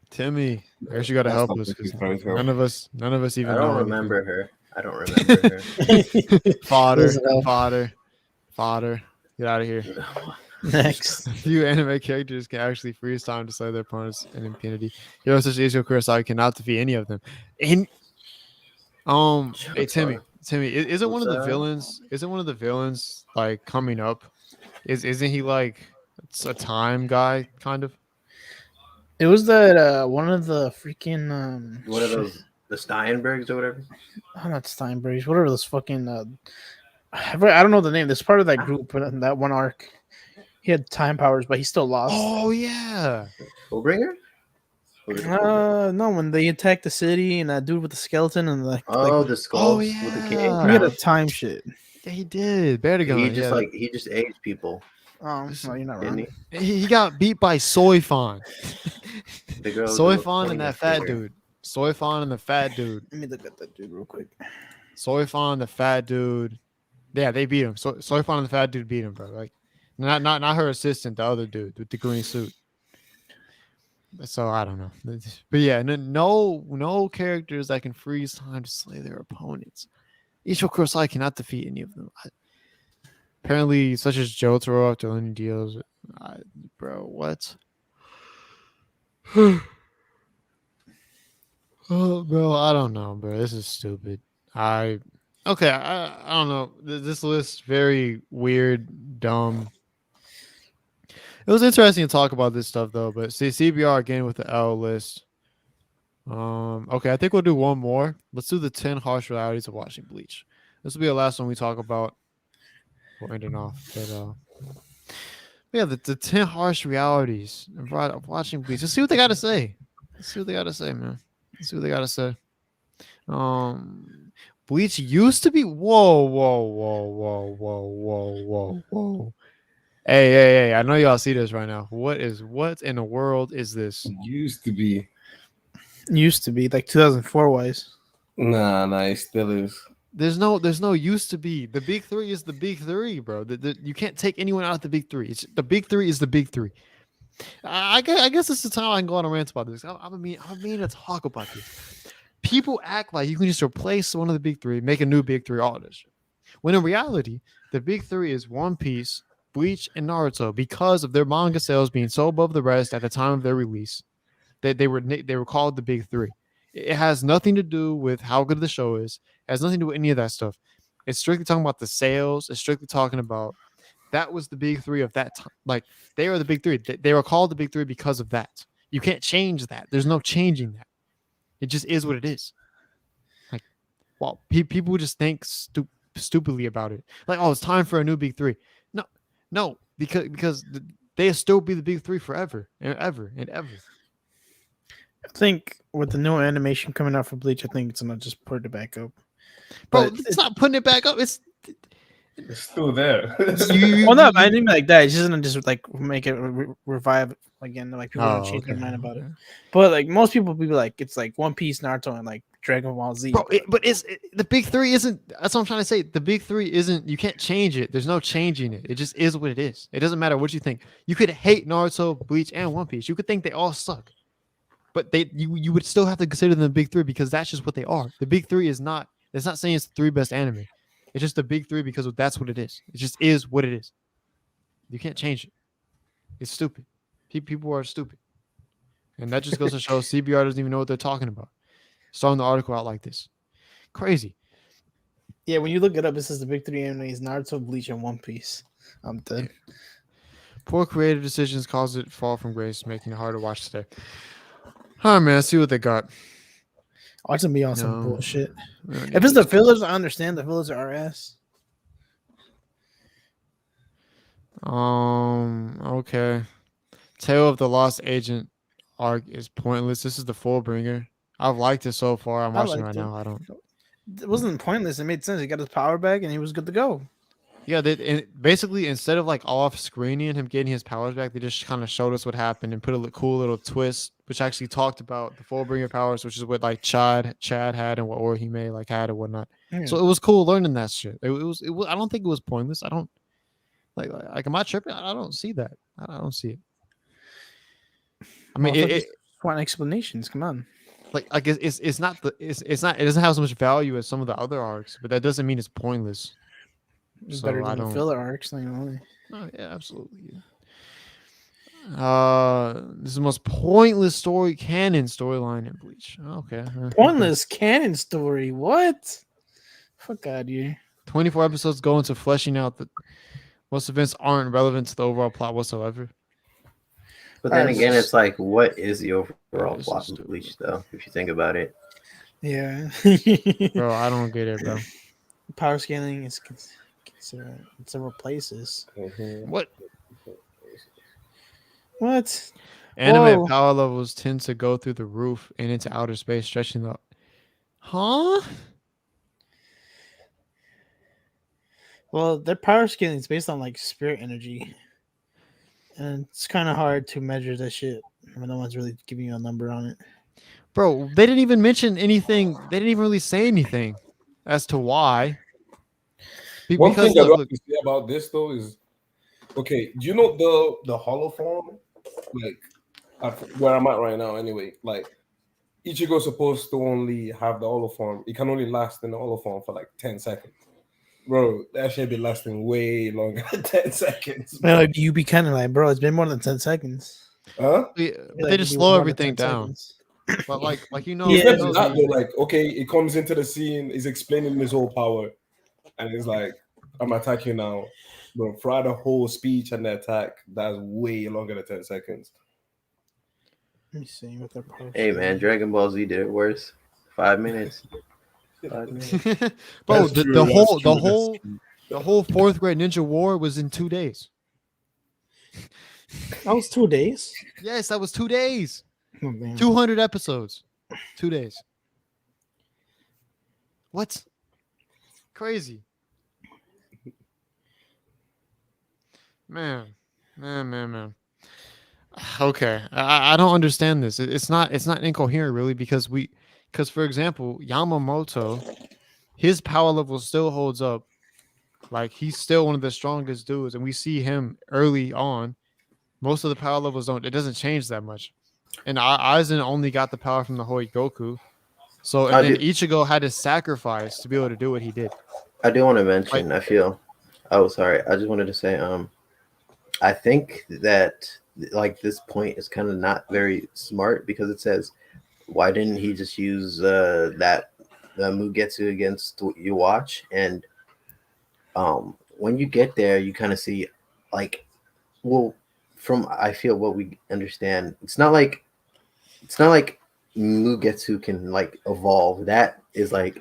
Timmy, I guess you got to help us because none of us even. I don't remember her. I don't remember her. Fodder. Get out of here. Next. Few anime characters can actually freeze time to slay their opponents in impunity. Heroes such as Ichigo Kurosaki cannot defeat any of them. And hey Timmy, isn't one of the villains? Isn't one of the villains like coming up? Isn't he like a time guy kind of? It was that one of the freaking one of those the Steinbergs or whatever. Oh, not Steinbergs. Whatever those fucking I don't know the name. This part of that group in that one arc. He had time powers, but he still lost. Oh yeah. Fullbringer? No, when they attacked the city and that dude with the skeleton and the skull with the king. He had a time shit. Yeah, he did. He just aged people. Oh, no, you're not wrong. He got beat by Soifon. Soifon and that fat finger. dude. Soifon and the fat dude. Let me look at that dude real quick. Soifon, the fat dude. Yeah, they beat him. Soifon and the fat dude beat him, bro. Like, not her assistant, the other dude with the green suit. So I don't know, but yeah, no characters that can freeze time to slay their opponents. Ichigo Kurosaki cannot defeat any of them. Apparently, such as Jotaro after learning deals. Bro, what? Oh, bro, I don't know, bro. This is stupid. I don't know. This list very weird, dumb. It was interesting to talk about this stuff though, but see CBR again with the L list. Okay, I think we'll do one more. Let's do the 10 harsh realities of watching Bleach. This will be the last one we talk about. We're ending off, but yeah, the 10 harsh realities of watching Bleach. Let's see what they got to say. Let's see what they got to say, man. Let's see what they got to say. Bleach used to be. Whoa, whoa, whoa, whoa, whoa, whoa, whoa, whoa. Hey! I know y'all see this right now. What in the world is this? Used to be. Used to be like 2004 wise. Nah, it still is. There's no used to be. The big three is the big three, bro. You can't take anyone out of the big three. It's the big three is the big three. I guess it's the time I can go on a rant about this. I mean to talk about this. People act like you can just replace one of the big three, make a new big three, all this. When in reality, the big three is One Piece, Bleach, and Naruto because of their manga sales being so above the rest at the time of their release. They were called the big three. It has nothing to do with how good the show is. It has nothing to do with any of that stuff. It's strictly talking about the sales. It's strictly talking about that was the big three of that time. Like they were the big three. They were called the big three because of that. You can't change that. There's no changing that. It just is what it is. Like, well, people just think stupidly about it. Like, oh, it's time for a new big three. No, because they'll still be the big three forever and ever and ever. I think with the new animation coming out for Bleach, I think it's gonna just put it back up. Bro, But it's not putting it back up. It's still there. well, no, I didn't mean like that. It's just gonna just like make it revive again. Like people gonna change their mind about it. But like most people be like, it's like One Piece, Naruto, and like Dragon Ball Z. Bro, but the big three isn't. That's what I'm trying to say. The big three isn't. You can't change it. There's no changing it. It just is what it is. It doesn't matter what you think. You could hate Naruto, Bleach, and One Piece. You could think they all suck, but you would still have to consider them the big three because that's just what they are. The big three is not. It's not saying it's the three best anime. It's just the big three because that's what it is. It just is what it is. You can't change it. It's stupid. People are stupid. And that just goes to show CBR doesn't even know what they're talking about. Starting the article out like this. Crazy. Yeah, when you look it up, it says the big three animes: Naruto, Bleach, and One Piece. I'm dead. Poor creative decisions caused it to fall from grace, making it hard to watch today. All right, man. Let's see what they got. Watch them be on some bullshit. If it's the fillers, I understand the fillers are ass. Okay. Tale of the Lost Agent arc is pointless. This is the Fullbringer. I've liked it so far. I'm watching it right now. I don't. It wasn't pointless. It made sense. He got his power back and he was good to go. Yeah, basically instead of like off screening him getting his powers back, they just kind of showed us what happened and put a cool little twist, which actually talked about the Fullbringer powers, which is what like Chad had and what Orihime like had and whatnot. Yeah. So it was cool learning that shit. It was. I don't think it was pointless. I don't like. Am I tripping? I don't see that. I don't see it. I mean, it want explanations. Come on. Like it's not it's not. It doesn't have so much value as some of the other arcs, but that doesn't mean it's pointless. It's better than the filler arcs, like only. Oh yeah, absolutely. This is the most pointless storyline in Bleach. Okay. Pointless canon story. What? Fuck out of here. 24 episodes go into fleshing out that most events aren't relevant to the overall plot whatsoever. But then again, it's like, what is the overall plot in Bleach, though? If you think about it. Yeah. Bro, I don't get it, bro. Power scaling is in several places. What? Anime power levels tend to go through the roof and into outer space, stretching the. Huh? Well, their power scaling is based on like spirit energy, and it's kind of hard to measure that shit when no one's really giving you a number on it. Bro, they didn't even mention anything. They didn't even really say anything as to why. One thing I love to say about this though is, okay, do you know the hollow form? Like where I'm at right now, anyway. Like Ichigo's supposed to only have the hollow form. It can only last in the hollow form for like 10 seconds. Bro, that should be lasting way longer than 10 seconds. Bro. Like, you be kind of like, bro, it's been more than 10 seconds. Huh? They just slow everything down. But like you know, yeah, that, though, like, okay, it comes into the scene, he's explaining his whole power, and it's like, I'm attacking now. Bro, throughout the whole speech and the attack, that's way longer than 10 seconds. Let me see what their power. Hey man, Dragon Ball Z did it worse. 5 minutes. 5 minutes. Bro, the whole 4th grade ninja war was in 2 days. That was 2 days? Yes, that was 2 days. Oh, 200 episodes. 2 days. What? Crazy. Man. Man. Okay, I don't understand this. It's not incoherent really because for example Yamamoto, his power level still holds up. Like he's still one of the strongest dudes, and we see him early on. Most of the power levels don't. It doesn't change that much. And Aizen only got the power from the Hoi Goku. So and I then do Ichigo had to sacrifice to be able to do what he did. I do want to Like, mention. I feel. Oh, sorry. I just wanted to say. I think that like this point is kind of not very smart because it says, why didn't he just use that the Mugetsu against you watch? And when you get there, you kind of see like, well, from I feel what we understand, it's not like Mugetsu can like evolve. That is like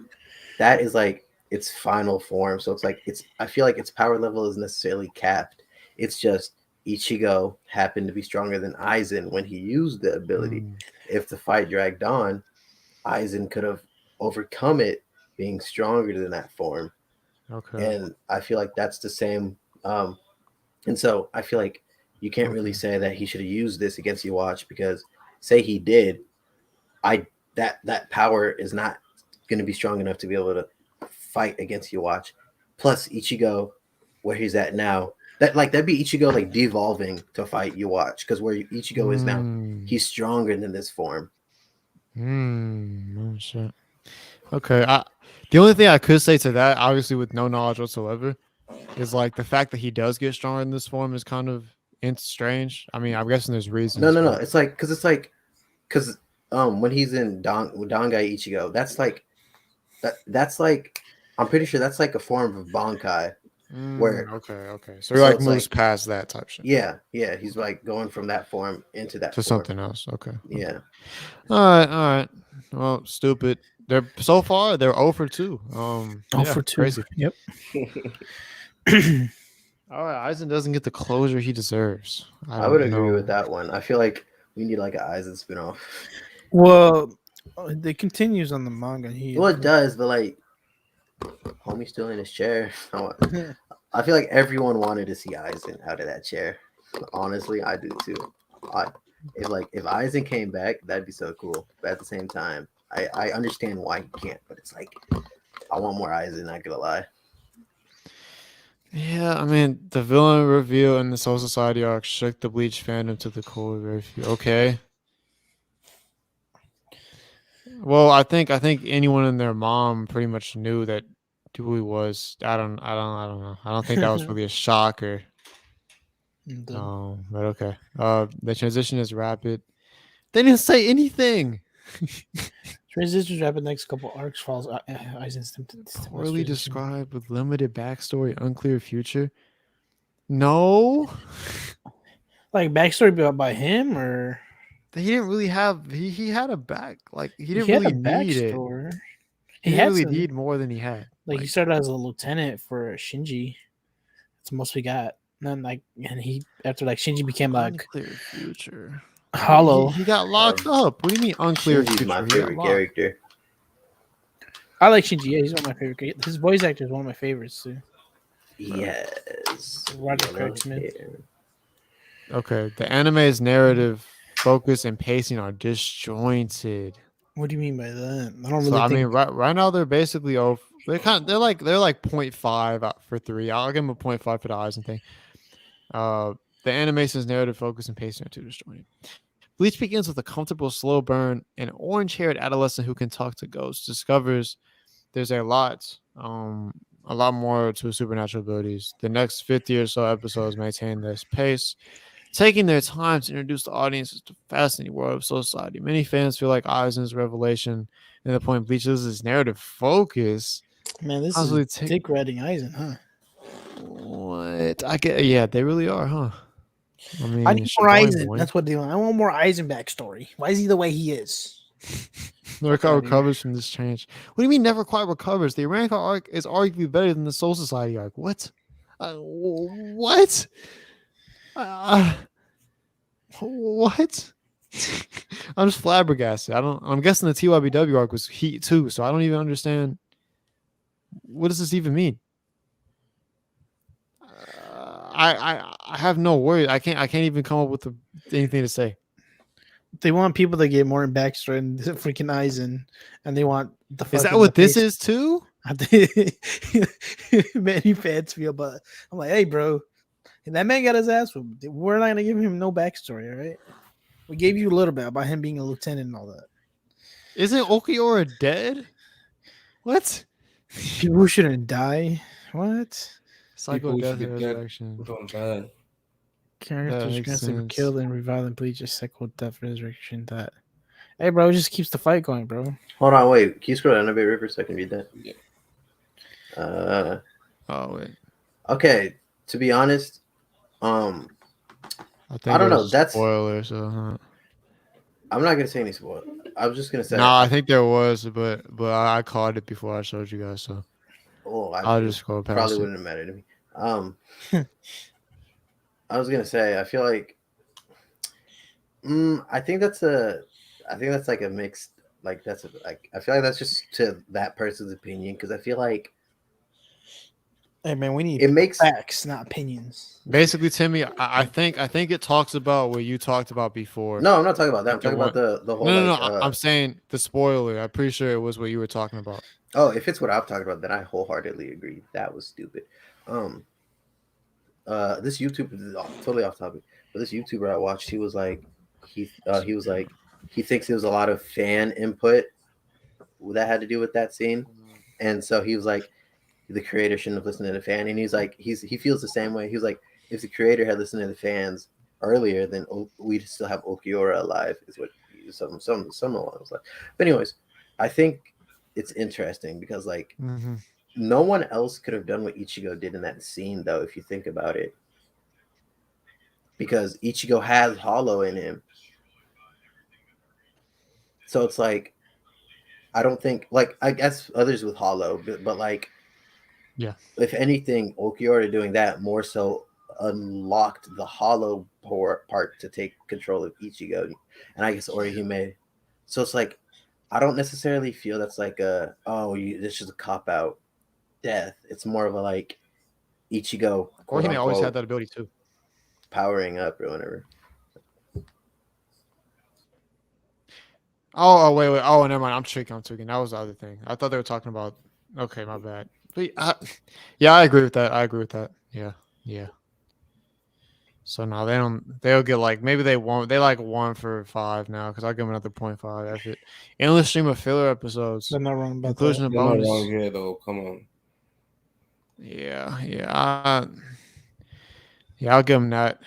its final form. So it's like I feel like its power level is necessarily capped. It's just Ichigo happened to be stronger than Aizen when he used the ability. mm, If the fight dragged on, Aizen could have overcome it being stronger than that form. okay, And I feel like that's the same. And so I feel like you can't really okay, say that he should have used this against Watch because say he did, I that power is not going to be strong enough to be able to fight against Watch. Plus Ichigo, where he's at now, that'd be Ichigo like devolving to fight Watch because where Ichigo is now, mm, he's stronger than this form. oh, shit. Okay, the only thing I could say to that, obviously with no knowledge whatsoever, is like the fact that he does get stronger in this form is kind of strange. I mean, I'm guessing there's No, reasons, no, no. but Because when he's in Dangai Ichigo, that's like I'm pretty sure that's like a form of Bankai where okay. So he so like it's moves like past that type shit yeah, he's like going from that form into that to form. something else. Okay. Yeah. All right. Well, stupid. They're so far they're 0 for 2. Oh, Yeah, for two. crazy. Yep. All right, Aizen doesn't get the closure he deserves. I I would don't agree with know. that one. I feel like we need like an Aizen spinoff. Well, it continues on the manga. Well, it does, but like homie's still in his chair. I feel like everyone wanted to see Aizen out of that chair. Honestly, I do too. If Aizen came back, that'd be so cool. But at the same time, I understand why he can't, but it's like I want more Aizen, not gonna lie. Yeah, I mean, the villain reveal in the Soul Society arc shook the Bleach fandom to the core. Very few. Okay. Well, I think anyone and their mom pretty much knew that who he was. I don't know. I don't think that was really a shocker. But okay. The transition is rapid. They didn't say anything. Transitions happen next couple arcs follows Aizen's Poorly described with limited backstory, unclear future. No, Like backstory by him or he didn't really have. He had a back. Like he didn't he had really a need it. backstory. He He didn't had really some need more than he had. like he started as a lieutenant for Shinji. That's the most we got. And then and he after Shinji became Unclear future. hollow. He got locked up. What do you mean unclear Shinji's future? my He got favorite locked. character. I like Shinji. Yeah, he's one of my favorite. His voice actor is one of my favorites too. Yes. Roger Yellow Craig Smith. hair. Okay, the anime's narrative focus and pacing are disjointed. What do you mean by that? I don't So really I mean, think. right now they're basically they're like 0.5 out for 3. I'll give them a 0.5 for the eyes and thing. The animation's narrative focus and pacing are too disjointed. Bleach begins with a comfortable slow burn. An orange-haired adolescent who can talk to ghosts discovers there's a lot more to supernatural abilities. The next 50 or so episodes maintain this pace, taking their time to introduce the audiences to the fascinating world of society. Many fans feel like Aizen's revelation and the point Bleach loses its narrative focus. Man, this Possibly is dick riding Aizen, huh? What? I get. Yeah, they really are, huh? I mean, I need it's more your boy, Aizen. boy. That's what they want. I want more Aizen backstory. Why is he the way he is? Never quite outta here. recovers from this change. What do you mean never quite recovers? The Iran arc is arguably better than the Soul Society arc. What? What? What? I'm just flabbergasted. I'm guessing the TYBW arc was heat too, so I don't even understand. What does this even mean? I have no words. I can't even come up with anything to say. They want people to get more backstory and freaking Aizen, and they want the Is that fucking what this face- is too? Many fans feel, but I'm like, hey, bro, that man got his ass whooped. We're not gonna give him no backstory, all right? We gave you a little bit about him being a lieutenant and all that. Isn't Okiora dead? What? People who shouldn't die. What? Psycho People death should and be dead. resurrection. Don't die. Characters makes gonna be sense. killed and revived in Bleach, just cycle death resurrection. That. Hey, bro, it just keeps the fight going, bro. Hold on, wait. Can you scroll down a bit, River, so I can read that? Yeah. Oh wait, Okay. To be honest, I think I don't it know, was that's- spoiler. So I'm not gonna say any spoil. I was just gonna say. no, I think there was, but I caught it before I showed you guys. So Oh, I'll just go past probably it. wouldn't have mattered to me. I was gonna say. I feel like. I think that's like a mixed. Like that's like I feel like that's just to that person's opinion because I feel like Hey, man, we need it makes. facts, not opinions. Basically, Timmy, I think it talks about what you talked about before. No, I'm not talking about that. I'm Like the talking about the whole. No, like, I'm saying the spoiler. I'm pretty sure it was what you were talking about. Oh, if it's what I'm talking about, then I wholeheartedly agree. That was stupid. This YouTuber this is totally off topic, but this YouTuber I watched, he was like, he thinks it was a lot of fan input that had to do with that scene, and so he was like, the creator shouldn't have listened to the fan, and he's like, he feels the same way. He was like, if the creator had listened to the fans earlier, then we'd still have Okiora alive. Is what some along those lines. But anyways, I think it's interesting because like. Mm-hmm. No one else could have done what Ichigo did in that scene, though, if you think about it. Because Ichigo has hollow in him. So it's like, I don't think, like, I guess others with hollow, but like, Yeah. if anything, Okiora doing that more so unlocked the hollow part to take control of Ichigo. And I guess Orihime. So it's like, I don't necessarily feel that's like this is a cop out death. It's more of a like Ichigo Or he may always had that ability too. powering up or whatever. Oh wait. Oh, never mind. I'm tweaking. That was the other thing. I thought they were talking about. Okay, my bad. But yeah, I agree with that. Yeah. So now they'll get like maybe they won't. They like 1 for 5 now because I'll give them another 0.5. F it. Endless stream of filler episodes. They're not wrong about Inclusion that. of You're not bonus. wrong here, though. Come on. Yeah. I'll give them that.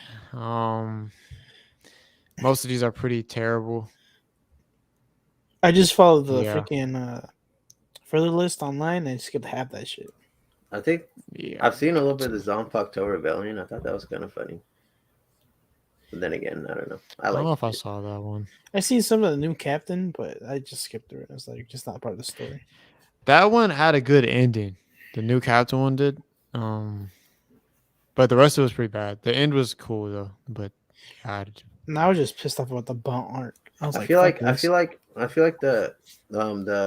Most of these are pretty terrible. I just followed the Yeah. freaking further list online and skipped half that shit. I think Yeah. I've seen a little bit of the Zanpakuto Rebellion. I thought that was kind of funny. But then again, I don't know. I don't know like if I saw that one. I seen some of the new captain, but I just skipped through it. It's like just not part of the story. That one had a good ending. The new captain one did. But the rest of it was pretty bad. The end was cool though. But God. And I was just pissed off about the bunt arc. I was I like, feel like fuck this. I feel like the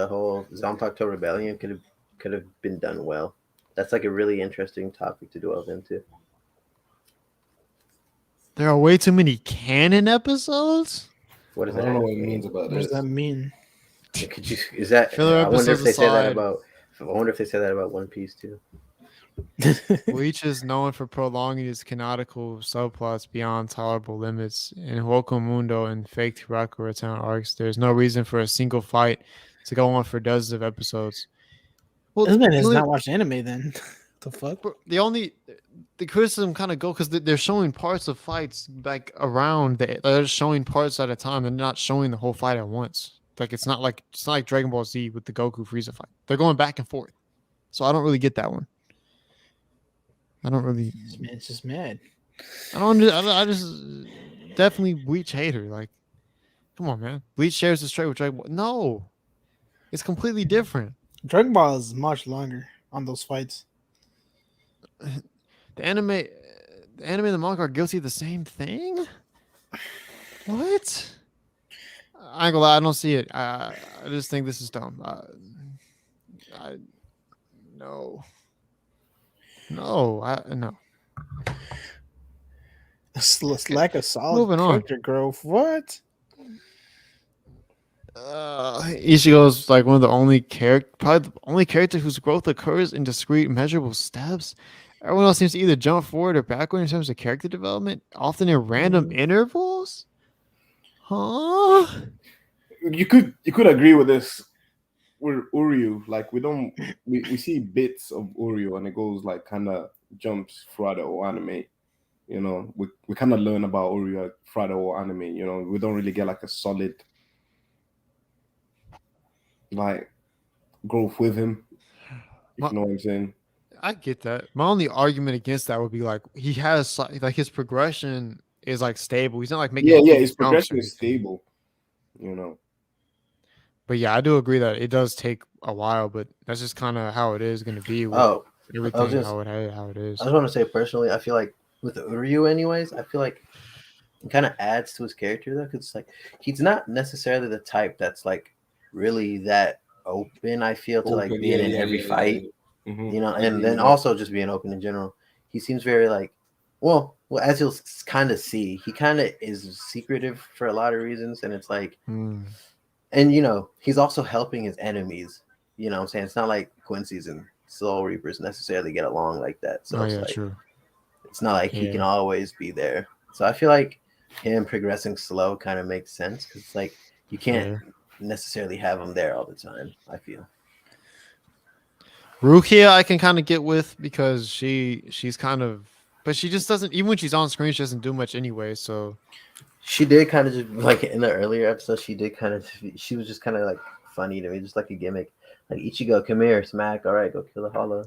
whole Zanpakuto Rebellion could have been done well. That's like a really interesting topic to delve into. There are way too many canon episodes. What is I that? don't know what it means about What does this. that mean? Could you? Is that? Filler I wonder if episodes they say that aside. about. I wonder if they say that about One Piece too. Bleach is known for prolonging its canonical subplots beyond tolerable limits. In Huoco Mundo and Fake Raku Town arcs, there's no reason for a single fight to go on for dozens of episodes. Well, This man has really- not watched anime then. The fuck? The criticism kind of go because they're showing parts of fights like around. They're just showing parts at a time. They're not showing the whole fight at once. Like it's not like Dragon Ball Z with the Goku Frieza fight. They're going back and forth. So I don't really get that one. I don't really. This man's just mad. I just definitely Bleach hater. Like, come on, man. Bleach shares the trait with Dragon Ball. No, it's completely different. Dragon Ball is much longer on those fights. The anime and the manga are guilty of the same thing. What? I ain't gonna lie, I don't see it. I just think this is dumb. No. No. No. Lack of solid Moving on. character growth. What? Ichigo's like one of the only probably the only character whose growth occurs in discrete, measurable steps. Everyone else seems to either jump forward or backward in terms of character development, often in random intervals. Huh? You could agree with this with Uryu. Like we see bits of Uryu and it goes like kind of jumps throughout the whole anime. You know, we kind of learn about Uryu throughout the whole anime. You know, we don't really get like a solid like growth with him. If you know what I'm saying. I get that. My only argument against that would be like he has like his progression is like stable. He's not like making Yeah, huge his jumps progression or is anything. stable. You know. But yeah, I do agree that it does take a while, but that's just kind of how it is going to be with Oh, everything. just- How it is. I just want to say personally, I feel like with the Uryu, anyways, I feel like it kind of adds to his character though, because like he's not necessarily the type that's like really that open. I feel to like being in every fight, Mhm. you know, and then also just being open in general. He seems very like, well, as you'll kind of see, he kind of is secretive for a lot of reasons, and it's like, and you know, he's also helping his enemies. You know what I'm saying? It's not like Quincy's and Soul Reapers necessarily get along like that. So Oh it's yeah, like, true. it's not like he can always be there. So I feel like him progressing slow kind of makes sense because it's like you can't necessarily have him there all the time. I feel Rukia I can kind of get with because she's kind of, but she just doesn't, even when she's on screen, she doesn't do much anyway. So she did kind of just like in the earlier episode, she was just kind of like funny to me, just like a gimmick. Like Ichigo, come here, smack. All right, go kill the hollow.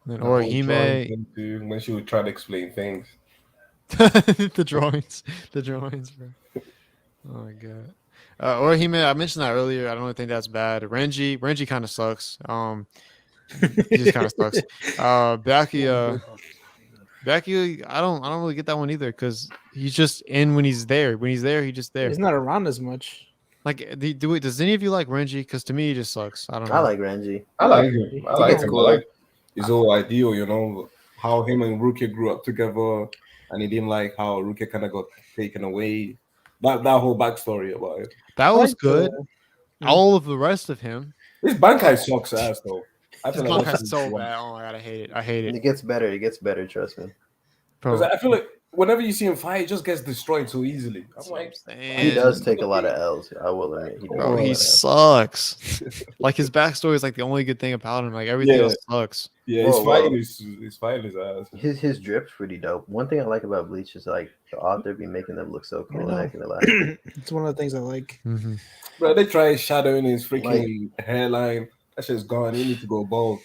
then Orihime, when she would try to explain things. the drawings, bro. Oh my god. Orihime, I mentioned that earlier. I don't really think that's bad. Renji kind of sucks. He just kind of sucks. Byakuya, I don't really get that one either because he's just in when he's there. When he's there, he's just there. He's not around as much. Like, does any of you like Renji? Because to me, he just sucks. I don't know. I like Renji. I like him. I like him. cool. I like his whole ideal, you know, how him and Rukia grew up together, and he didn't like how Rukia kind of got taken away. That whole backstory about it. That was like good. All of the rest of him. This Bankai sucks ass though. I This feel book like has so bad. Oh my god, I hate it. I hate It it. gets better. It gets better. Trust me. because Bro, I feel like whenever you see him fight, he just gets destroyed so easily. I'm like, He does take a lot of L's. I will admit. He does Bro, take a he lot of L's. sucks. Like his backstory is like the only good thing about him. Like everything Yeah. else sucks. yeah, Whoa. he's fighting his ass. His drip's pretty dope. One thing I like about Bleach is like the author be making them look so cool. know. Not gonna lie. It's one of the things I like. Mm-hmm. Bro, they try shadowing his freaking hairline. That shit's gone. He needs to go bald.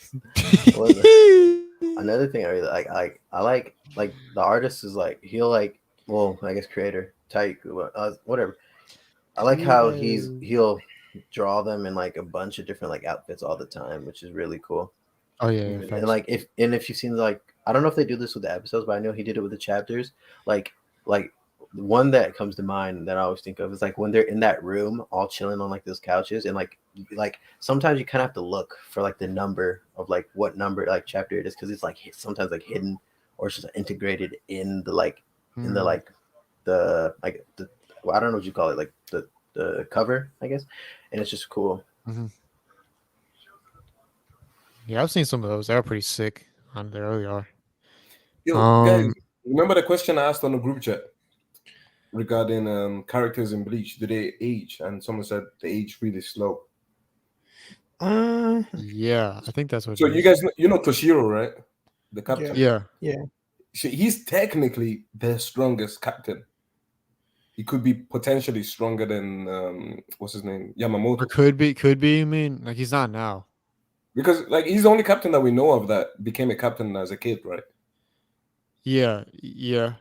Another thing I really like, I like the artist is like he'll like, well, I guess creator type whatever. I like how he'll draw them in like a bunch of different like outfits all the time, which is really cool. Oh yeah, And like if you've seen like, I don't know if they do this with the episodes, but I know he did it with the chapters. Like one that comes to mind that I always think of is like when they're in that room all chilling on like those couches, and like sometimes you kind of have to look for like the number of like what number like chapter it is, because it's like sometimes like hidden or it's just integrated in the like in the like the like the, well, I don't know what you call it, like the cover, I guess, and it's just cool. Yeah, I've seen some of those. They're pretty sick. They really are. Yo, guys, remember the question I asked on the group chat regarding characters in Bleach? Do they age? And someone said they age really slow. Yeah, I think that's what. So you guys, you know Toshiro, right? The captain. Yeah. He's technically the strongest captain. He could be potentially stronger than what's his name, Yamamoto. Or could be. I mean, like he's not now. Because like he's the only captain that we know of that became a captain as a kid, right? Yeah. You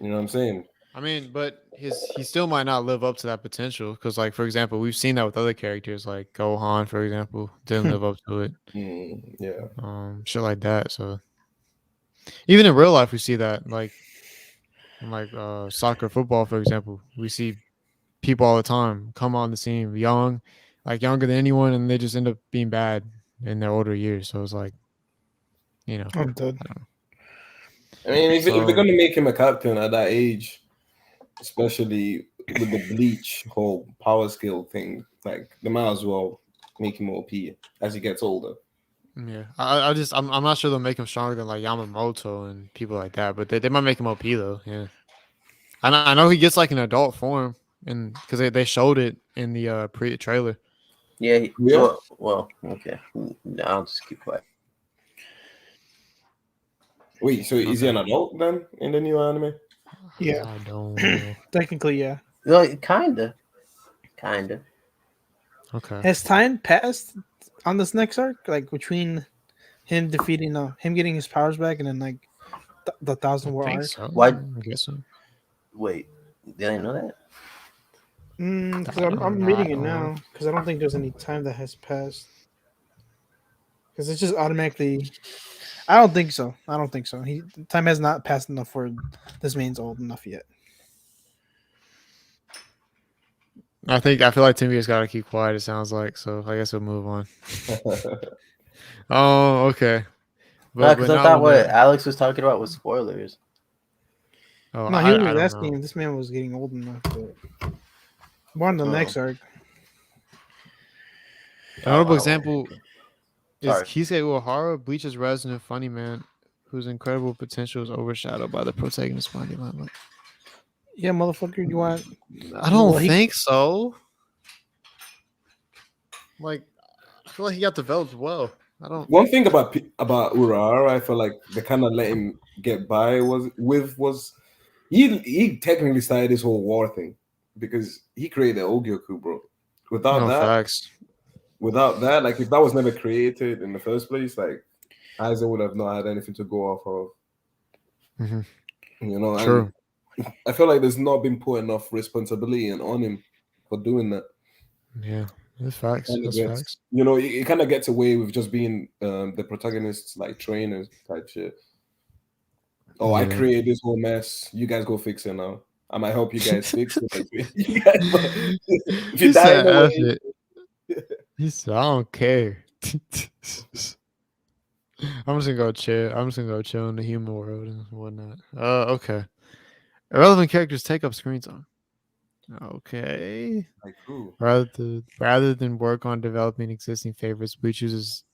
know what I'm saying? I mean, but he still might not live up to that potential because, like, for example, we've seen that with other characters, like Gohan, for example, didn't live up to it. Yeah. Shit like that. So even in real life, we see that, like soccer, football, for example, we see people all the time come on the scene young, like younger than anyone, and they just end up being bad in their older years. So it's like, I'm dead. I don't know. I mean, if they're So- gonna make him a captain at that age, especially with the Bleach whole power skill thing, like they might as well make him OP as he gets older. Yeah, I'm not sure they'll make him stronger than like Yamamoto and people like that, but they might make him OP though. Yeah, I know he gets like an adult form, and because they showed it in the trailer. Yeah. Yeah. Well. Okay. I'll just keep quiet. Wait, so is he an adult then in the new anime? Yeah. I don't know. Technically, yeah. Well, kinda. Okay. Has time passed on this next arc? Like between him defeating, him getting his powers back, and then like the Thousand I War think arc. so. Why- I'm guessing. Wait. Did I know that? Because I I'm don't reading it know. now. Because I don't think there's any time that has passed. Because it's just automatically. I don't think so. Time has not passed enough for this man's old enough yet. I feel like Timmy has got to keep quiet. It sounds like so. I guess we'll move on. Oh, okay. No, because I now thought with what the- Alex was talking about was spoilers. Oh, No, he I was don't asking know. if this man was getting old enough. But more on the Oh. next arc. A notable Oh, example is Sorry. Kisuke Uehara, Bleach's resident funny man, whose incredible potential is overshadowed by the protagonist's body limelight. Yeah, motherfucker, you want? I don't Well, he- think so. Like, I feel like he got developed well. I don't. One thing about Urahara, I feel like they kind of let him get by was he technically started this whole war thing because he created Ogyoku, bro. No facts. Without that, like if that was never created in the first place, like Aizen would have not had anything to go off of. Mhm. You know, True. and I feel like there's not been put enough responsibility on him for doing that. Yeah, that's facts. Kinda That's gets- facts. You know, it kind of gets away with just being the protagonist's like trainers type shit. Oh, I Yeah. created this whole mess. You guys go fix it now. I might help you guys fix it. Like, you guys, if you He die in said, the "F way, it." He said, "I don't care." I'm just gonna go chill. I'm just gonna go chill in the human world and whatnot. Okay. Irrelevant characters take up screen time. Okay. like who? Rather than work on developing existing favorites, Bleach chooses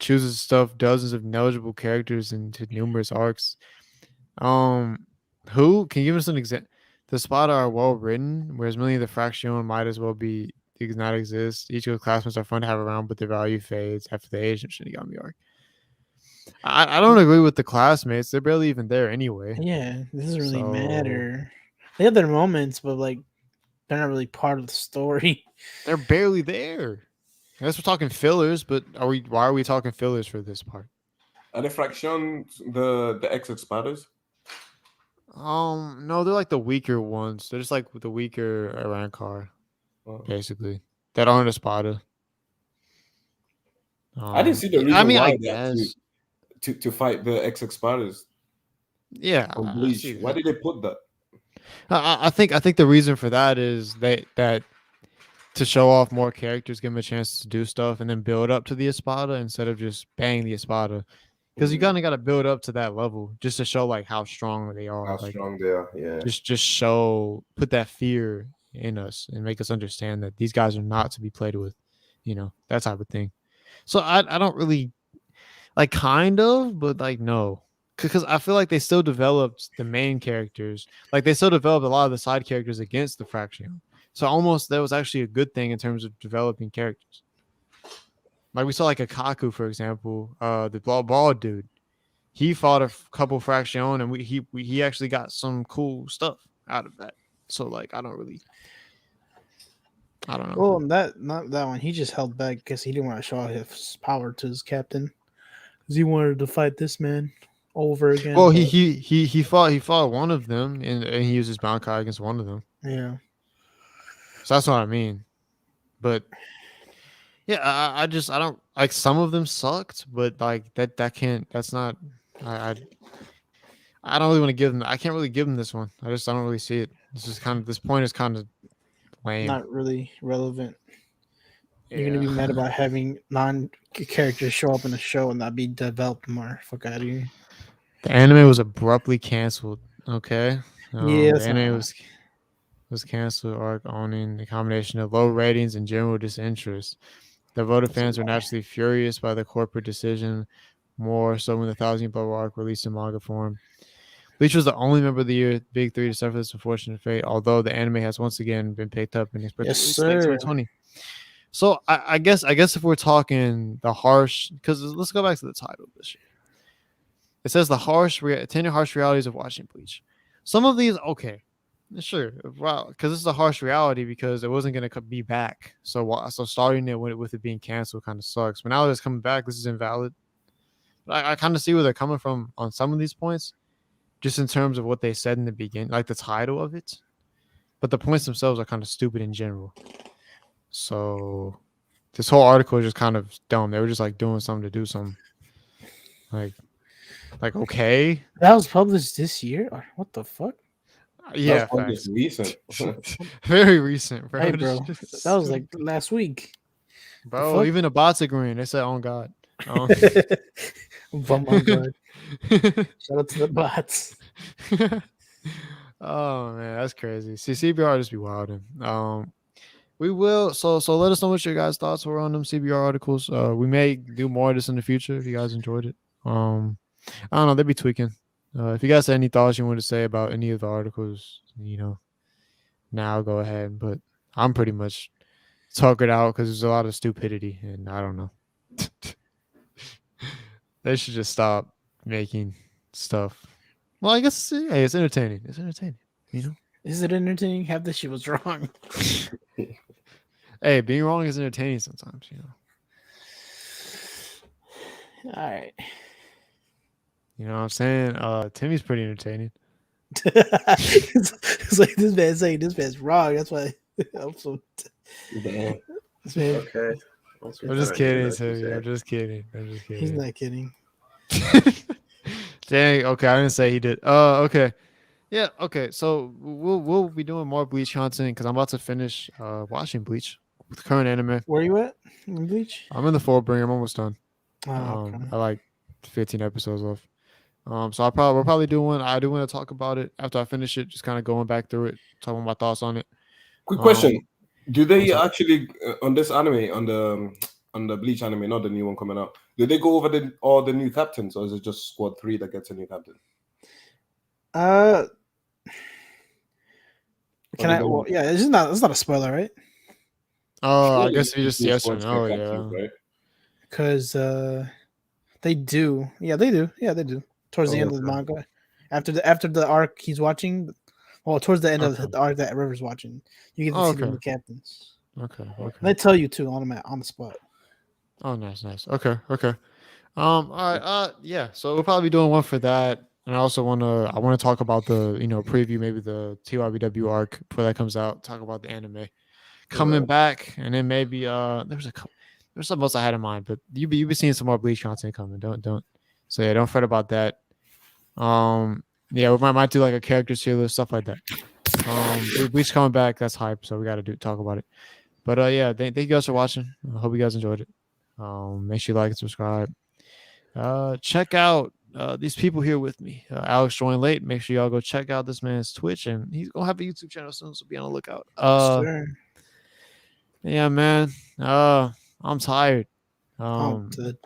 to stuff dozens of knowledgeable characters into numerous arcs. Who can you give us an example? The spot are well written, whereas many of the Fraction might as well not exist. Each of the classmates are fun to have around, but their value fades after the age of Shinigami arc. I don't agree with the classmates. They're barely even there anyway. Yeah, this doesn't really So- matter. They have their moments, but like they're not really part of the story. They're barely there. I guess we're talking fillers, but why are we talking fillers for this part? Are the fractions the ex spiders? No, they're like the weaker ones. They're just like the weaker Arankar, Oh. basically. That aren't a Spada. I didn't see the reason I mean, why I they had guess. to fight the ex spiders Yeah. on I Bleach. see Why that. did they put that? I think the reason for that is that to show off more characters, give them a chance to do stuff, and then build up to the Espada instead of just bang the Espada. Because you kind of got to build up to that level just to show like how strong they are. How Like strong they are, yeah. just put that fear in us and make us understand that these guys are not to be played with, that type of thing. So I don't really like kind of, but like no. Because I feel like they still developed the main characters. Like they still developed a lot of the side characters against the Fraction. So almost that was actually a good thing in terms of developing characters. Like we saw like a Kaku, for example, the bald dude. He fought a couple Fraction and he actually got some cool stuff out of that. So like I don't know. Well, not that one. He just held back because he didn't want to show his power to his captain. Because he wanted to fight this man over again. Well, but- he fought one of them and he used his Bankai against one of them. yeah. So that's what I mean. But yeah, I don't like some of them sucked, but like that's not I don't really want to give them I can't really give them this one. I don't really see it. This point is kind of lame. Not really relevant. You're gonna be mad about having non-characters show up in the show and not be developed more. Fuck out of here. The anime was abruptly canceled. Okay. Yeah, The that's anime not- was canceled, arc owning the combination of low ratings and general disinterest. The voted fans were naturally furious by the corporate decision, more so when the Thousand Year Blood arc released in manga form. Bleach was the only member of the year Big Three to suffer this unfortunate fate, although the anime has once again been picked up and expected Yes, to release in sir. 2020. So I guess if we're talking the harsh, because let's go back to the title of this shit. It says the 10 harsh realities of watching Bleach. Some of these, okay, sure, wow, because this is a harsh reality because it wasn't going to be back. So starting it with it being canceled kind of sucks. But now that it's coming back, this is invalid. But I kind of see where they're coming from on some of these points, just in terms of what they said in the beginning, like the title of it. But the points themselves are kind of stupid in general. So this whole article is just kind of dumb. They were just like doing something to do something. Like okay. That was published this year? Or what the fuck? Yeah, That's facts. recent. Very recent, bro. Hey, bro. That was like last week. bro, fuck? even the bots agreeing. They said on God. Oh my god. Shout out to the bots. Oh man, that's crazy. See, CBR just be wilding. We will so let us know what your guys' thoughts were on them CBR articles. We may do more of this in the future if you guys enjoyed it. I don't know, they'd be tweaking. If you guys have any thoughts you want to say about any of the articles, now go ahead. But I'm pretty much talk it out because there's a lot of stupidity, and I don't know. They should just stop making stuff. Well, I guess hey, it's entertaining. It's entertaining, Is it entertaining? Half the shit was wrong. Hey, being wrong is entertaining sometimes, All right. You know what I'm saying? Timmy's pretty entertaining. it's like this man's saying this man's wrong. That's why I'm so. Damn. This man, Okay. I'm just kidding, Timmy. I'm just kidding. he's not kidding. Dang. Okay, I didn't say he did. Okay. Yeah. Okay. So we'll be doing more Bleach content because I'm about to finish watching Bleach with the current anime. Where you at in Bleach? I'm in the Fullbringer. I'm almost done. Oh, okay. I like 15 episodes left. So we're probably doing. I do want to talk about it after I finish it. Just kind of going back through it, talking my thoughts on it. Quick question: do they what's up? actually on this anime on the Bleach anime, not the new one coming out? Do they go over all the new captains, or is it just Squad 3 that gets a new captain? Can I? Well, yeah, it's not a spoiler, right? Oh, I Surely guess if you just new yes or squads no, get yeah. captains, right? Because they do. Yeah, they do. Yeah, they do. Towards the Oh, end of the okay. manga, after the arc he's watching, well, towards the end Okay. of the arc that River's watching, you get to Oh, see the okay. new captains. Okay. And they tell you too on the spot. Oh, nice. Okay. All right. Yeah. So we'll probably be doing one for that, and I also want to talk about the preview maybe the TYBW arc before that comes out. Talk about the anime coming back, and then maybe there's something else I had in mind, but you be seeing some more Bleach content coming. Don't. So yeah, don't fret about that. Yeah, we might do like a character series, stuff like that. Bleach coming back, that's hype. So we got to talk about it. But yeah, thank you guys for watching. I hope you guys enjoyed it. Make sure you like and subscribe. Check out these people here with me. Alex joined late. Make sure y'all go check out this man's Twitch, and he's gonna have a YouTube channel soon, so be on the lookout. Sure. Yeah, man. I'm tired. Good.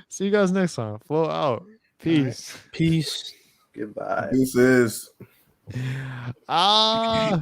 See you guys next time. Flow out. Peace. Peace. Goodbye. This is Ah.